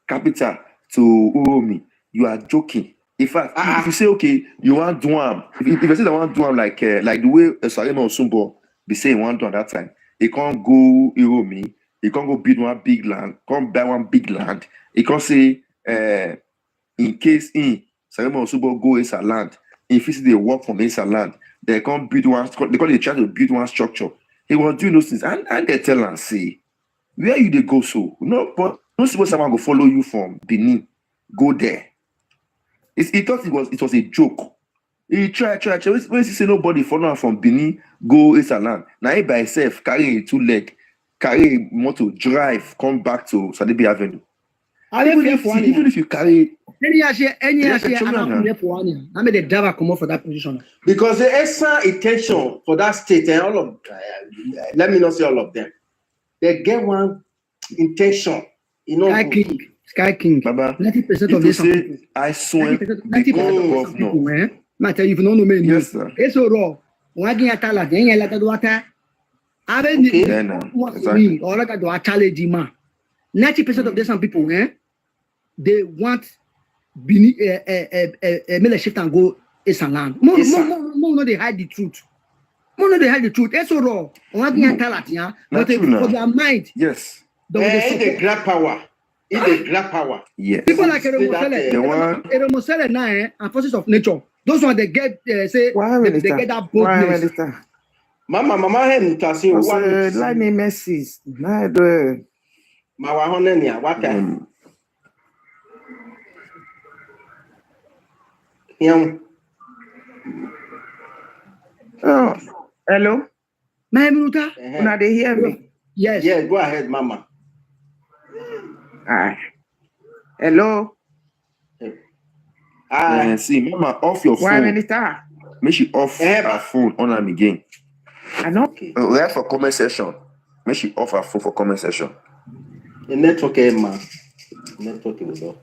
capital to Uromi, you are joking. In fact, if you say okay, you want Duam. If you say that want Duam like the way Salema Osumbo be saying want Duam that time, he can't go Uromi. He can't go build one big land. Can't buy one big land. He can't say in case Salema Osumbo go Esan land, if they work from Esan land, they can't build one. Because they try to build one structure. He was doing those things, and they tell and say, where you they go so? No, but don't suppose someone go follow you from Benin, go there. He thought it was a joke. He tried. When he say nobody follow from Benin, go Esan land. Now he by himself carry a 2 leg, carry a motor, drive, come back to Sadebi Avenue. Even if you carry Any year, I'm here for 1 year. I made the driver come up for that position. Because the Esan intention for that state and all of let me not say all of them. They get one intention, you know. Sky King. Baba, 90% of this say I swear because governor. I tell you, if you don't know me, Yes, sir. it's so raw. When I tell you, then you let the water. I mean, Yeah, no, exactly. or like a challenge, man. 90% of these people, they want Bini make shift and go Esan land. More no they hide the truth. More no they hide the truth. It's so raw. When I tell you, but for their mind, Yes. They grab power. They grab power. Yes. people like The one- Eremosele now, and forces of nature. Those ones they get say they get that boldness. Mama hen tasi wa. Line me messages. Nah, do. Mawa honen ya waka. Yang. Oh, hello. My Minuta? Una they hear me? Yes. Yeah, go ahead, Mama. Ah. Hello. See, Mama, off your Why phone. minister? Make she off her phone on am again. I know. Okay. We have for comment session. Make she off her phone for comment session. The network, man. Network will go.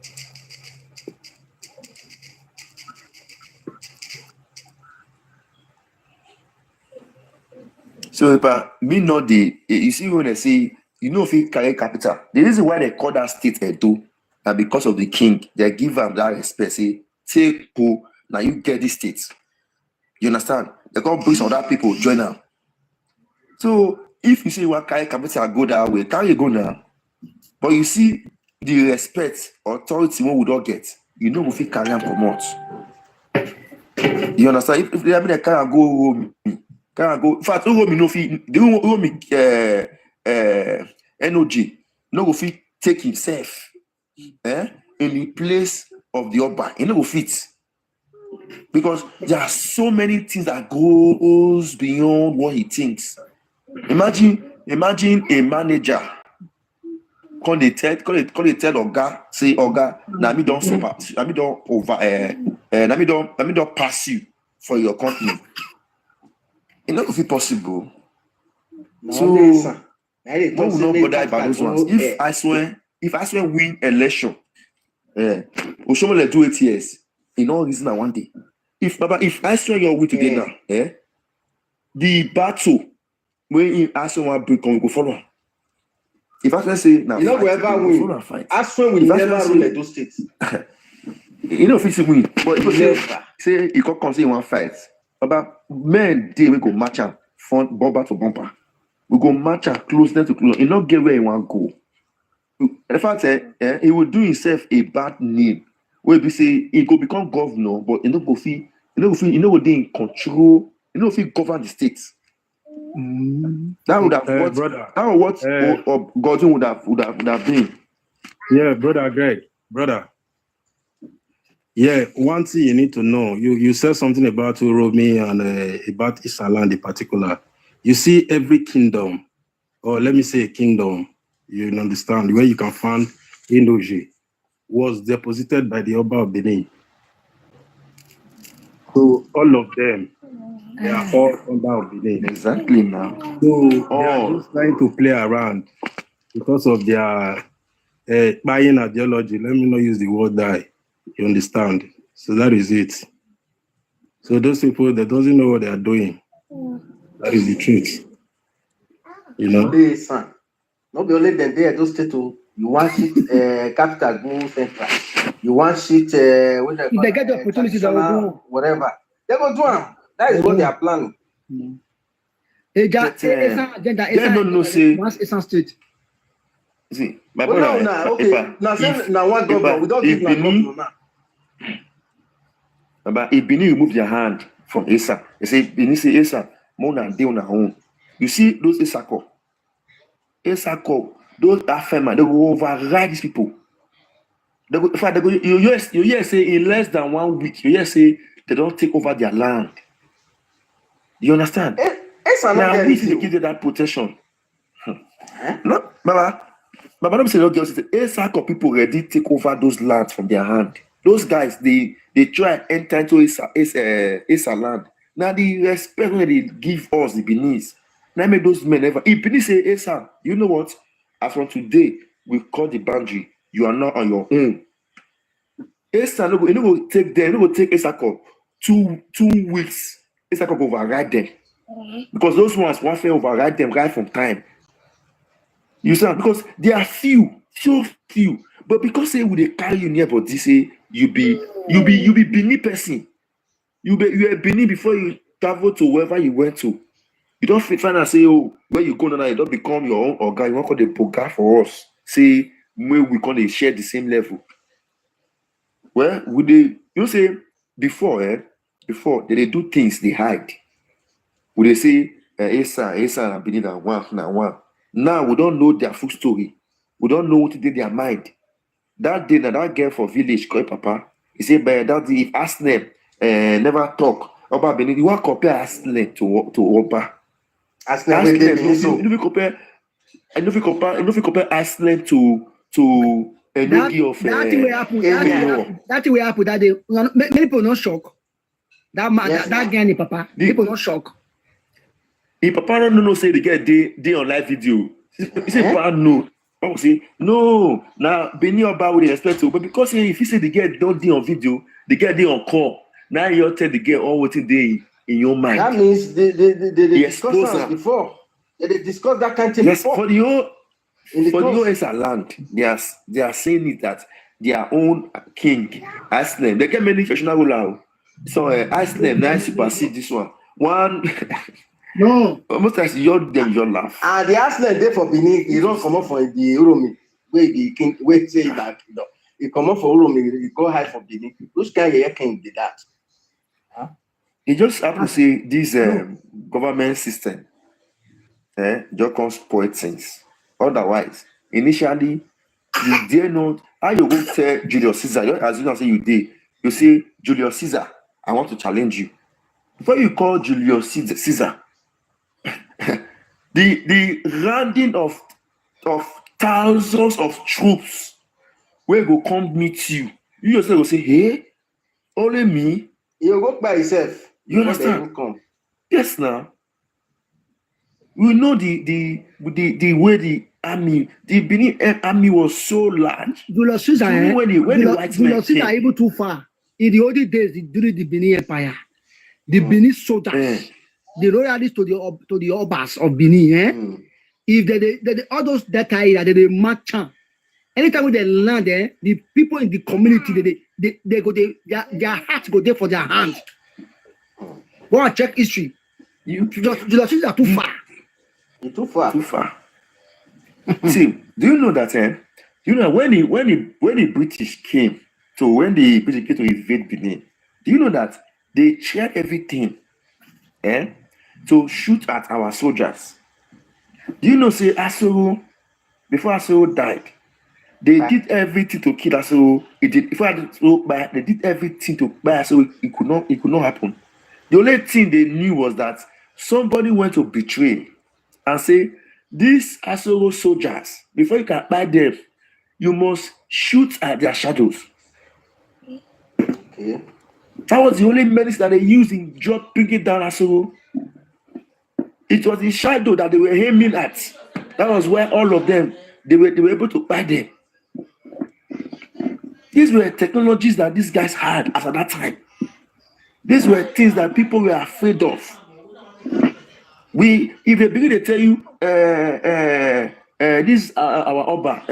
So, but me not the you see when they say you know if he carry capital, the reason why they call that state Edo, and because of the king, they give them that respect. Say, take po, now you get this state. You understand? They can't bring some other people join them. So if you say you want carry capital, go that way, carry it go now. But you see the respect, authority, what we don't get, you know if you carry and promote. You understand? If they have a car go home, can go. In fact, Uromi no fit. The Uromi NOG no go fit take himself in the place of the Oba. He no go fit because there are so many things that goes beyond what he thinks. Imagine a manager. Can they tell Oga say Oga na me don't super, na me don't over, na me don't pass you for your company. It's not be possible. So what will not bother about those ones? If I swear win election, Oshomole do 8 years. In all reason, I one day. If I swear your win today now, the battle when I swear one break on go follow. If I can say now, you know whoever win, I swear we never rule those states. You know if it's win, but if you say you can't come say one fight. About men, they will go match up front bumper to bumper. We go match up closeness to close. You not get where you want to go. The fact he will do himself a bad name. Where we say he go become governor, but he no go feel, dey in control, he no fit govern the state. That would have what brother. that was what Godwin would have been. Yeah, brother Greg, brother. Yeah, one thing you need to know, you said something about Urohbo and about Esan in particular. You see, every kingdom, or let me say a kingdom, you understand, where you can find Indoji, was deposited by the Oba of Benin. So all of them, they are all under of Benin. Exactly now. So they are just trying to play around because of their buying ideology. Let me not use the word die. You understand? So that is it. So those people that doesn't know what they are doing, that is the truth. You know? Not be only them there, those two. You want it capital go central. You want it If they get the opportunity, they will do whatever. They go do them. That is what they are planning. Esan agenda. Esan say once Esan state. See, my brother. Now one governor. We don't give one governor now. But if Benin remove their hand from Esan, they say Benin say Esan more than they on their own. You see those Esako, those Afema, they will override these people. They go, in fact, you hear say in less than 1 week, you hear say they don't take over their land. You understand? Now we need to give them that protection. No, Baba, don't say no girls. Esako people ready to take over those lands from their hand. Those guys, they try and enter into Esa land. Now the respect when they give us the Beninese. Now make those men ever. If Benin say Esa, you know what? As from today, we call the boundary. You are not on your own. Esa, you know, take them. You know, take Esako 2 weeks. Esako go override them because those ones want to override them right from time. You see, because they are few, so few. But because say we they carry you near body, say you be Benin person. You are Benin before you travel to wherever you went to. You don't find and say, oh, where you go now, you don't become your own organ. You want to call the poker for us. Say we can share the same level. Well, you say before they do things they hide. Would they say Esa and Benin and one. Now we don't know their full story. We don't know what to do their mind. That day, that girl for village called Papa, he said, "But that day, if Asnem never talk about Benin, you want to compare Asnem to Oba? Asnem, if you compare Asnem to Enogi of that will happen that day. Many people not shock. That man, yes, that guy, Papa, people not shock. If Papa don't know, say the girl they on live video. He say, Papa no. Oh, say no. Now Benin Oba with respect to, but because if he say the girl don't do on video, the girl they on call. Now you tell the girl all what they in your mind. That means they discussed before. They discussed that kind of thing before. For the whole Esa land, they are saying it that their own king, Iceland. They get many professional ruler. So Iceland now supersede this one. No. Almost as your laugh. And the Iceland there for Benin, he don't come up for the Urohbo. Where the king wait say that he come up for Urohbo, he go high for Benin. Those kind of king did that. Huh? He just have to say this government system just can spoil things. Otherwise, initially, you dare not. How you go tell Julius Caesar? As you say you did, you say Julius Caesar, I want to challenge you. Before you call Julius Caesar, the landing of thousands of troops where go come meet you. You yourself will say, hey, only me. You go by yourself. You understand? Come. Yes, now. We know the way the army, the Benin army was so large. Julius Caesar, when the white men Julius Caesar even too far. In the olden days, during the Benin Empire, the Benin soldiers, the royalists to the Obas of Benin, if they all those that area, they march. Anytime when they land there, the people in the community, they go their hearts go there for their hands. Go and check history. Julius Caesar too far. Too far. See, do you know that You know, when the British came to invade Benin, do you know that they tried everything to shoot at our soldiers? Do you know, say Asoro, before Asoro died, they did everything to kill Asoro. They did everything to buy Asoro. It could not happen. The only thing they knew was that somebody went to betray and say, these Asoro soldiers, before you can buy them, you must shoot at their shadows. Okay. That was the only medicine that they used in just bringing down Asoro. It was the shadow that they were aiming at. That was where all of them, they were able to buy them. These were technologies that these guys had as at that time. These were things that people were afraid of. If they begin to tell you, this our Oba,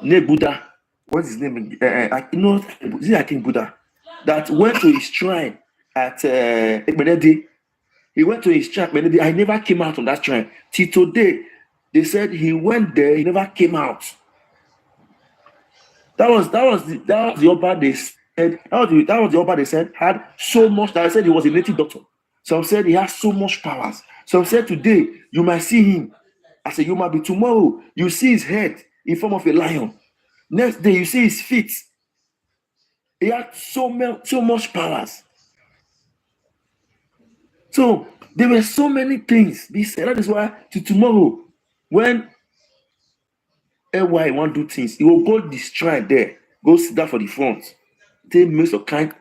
Ne Buddha, what's his name? Is it King Buddha that went to his shrine at Ekmenedi? He went to his shrine at Ekmenedi. I never came out on that shrine. Till today, they said he went there. He never came out. That was the Oba they said. That was the Oba they said had so much. That I said he was a native doctor. Some said he has so much powers. Some said today you might see him as a human being. Tomorrow you see his head in form of a lion. Next day you see his feet. He had so much powers. So there were so many things be said. That is why to tomorrow, when why want to do things, he will go destroy there, go sit down for the front, take most of kind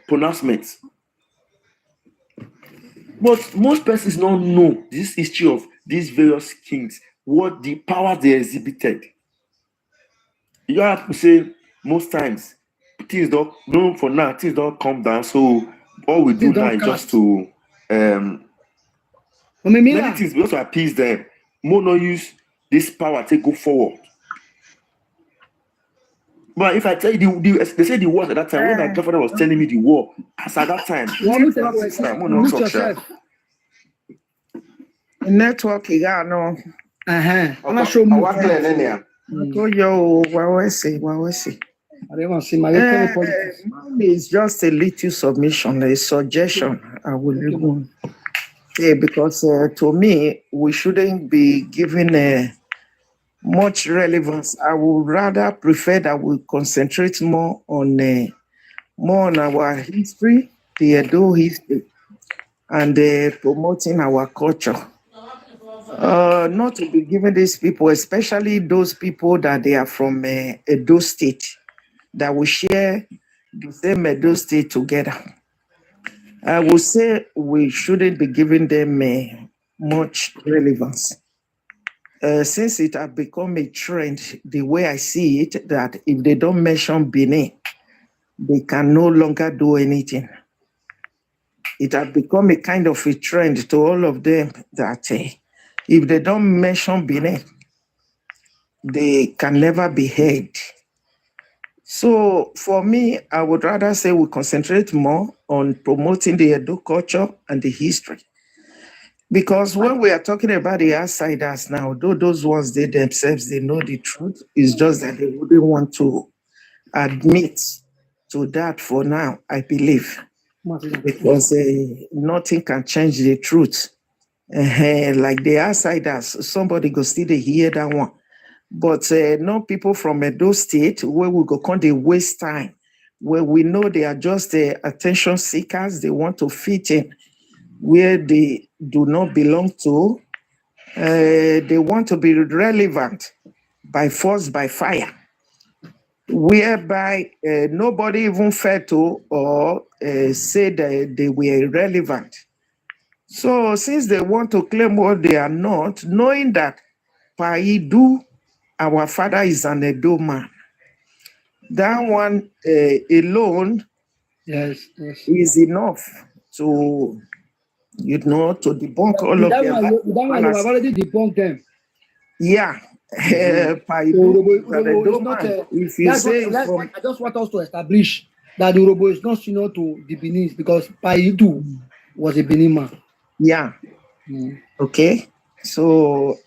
pronouncements. But most persons don't know this history of these various kings, what the powers they exhibited. You have to say most times things don't for now, things don't come down. So all we do now is just to many things we also appease them. More not use this power to go forward. But if I tell you they say the war at that time, when my grandfather was telling me the war, as at that time, network no. I'm not sure. It's just a little submission, a suggestion. I will do. Yeah, because to me, we shouldn't be given much relevance. I would rather prefer that we concentrate more on our history, the Edo history, and promoting our culture. Not to be giving these people, especially those people that they are from Edo State, that we share the same Edo State together. I would say we shouldn't be giving them much relevance. Since it has become a trend, the way I see it, that if they don't mention Benin, they can no longer do anything. It has become a kind of a trend to all of them that if they don't mention Benin, they can never be heard. So for me, I would rather say we concentrate more on promoting the Edo culture and the history. Because when we are talking about the outsiders now, though those ones, they themselves, they know the truth, it's just that they wouldn't want to admit to that for now, I believe. Because nothing can change the truth. Like the outsiders, somebody go still they hear that one. But no people from Edo State, where we go come they waste time, where we know they are just attention seekers, they want to fit in where they do not belong to. They want to be relevant by force, by fire, whereby nobody even failed to or said that they were irrelevant. So since they want to claim what they are not, knowing that Paidu, our father is an Edo man, that one alone is enough to, to debunk all of them. That one you have already debunked them. Yeah. Urohbo is not, if you say I just want us to establish that Urohbo is not similar to the Benin because Paidu was a Benin man. Yeah. Okay. So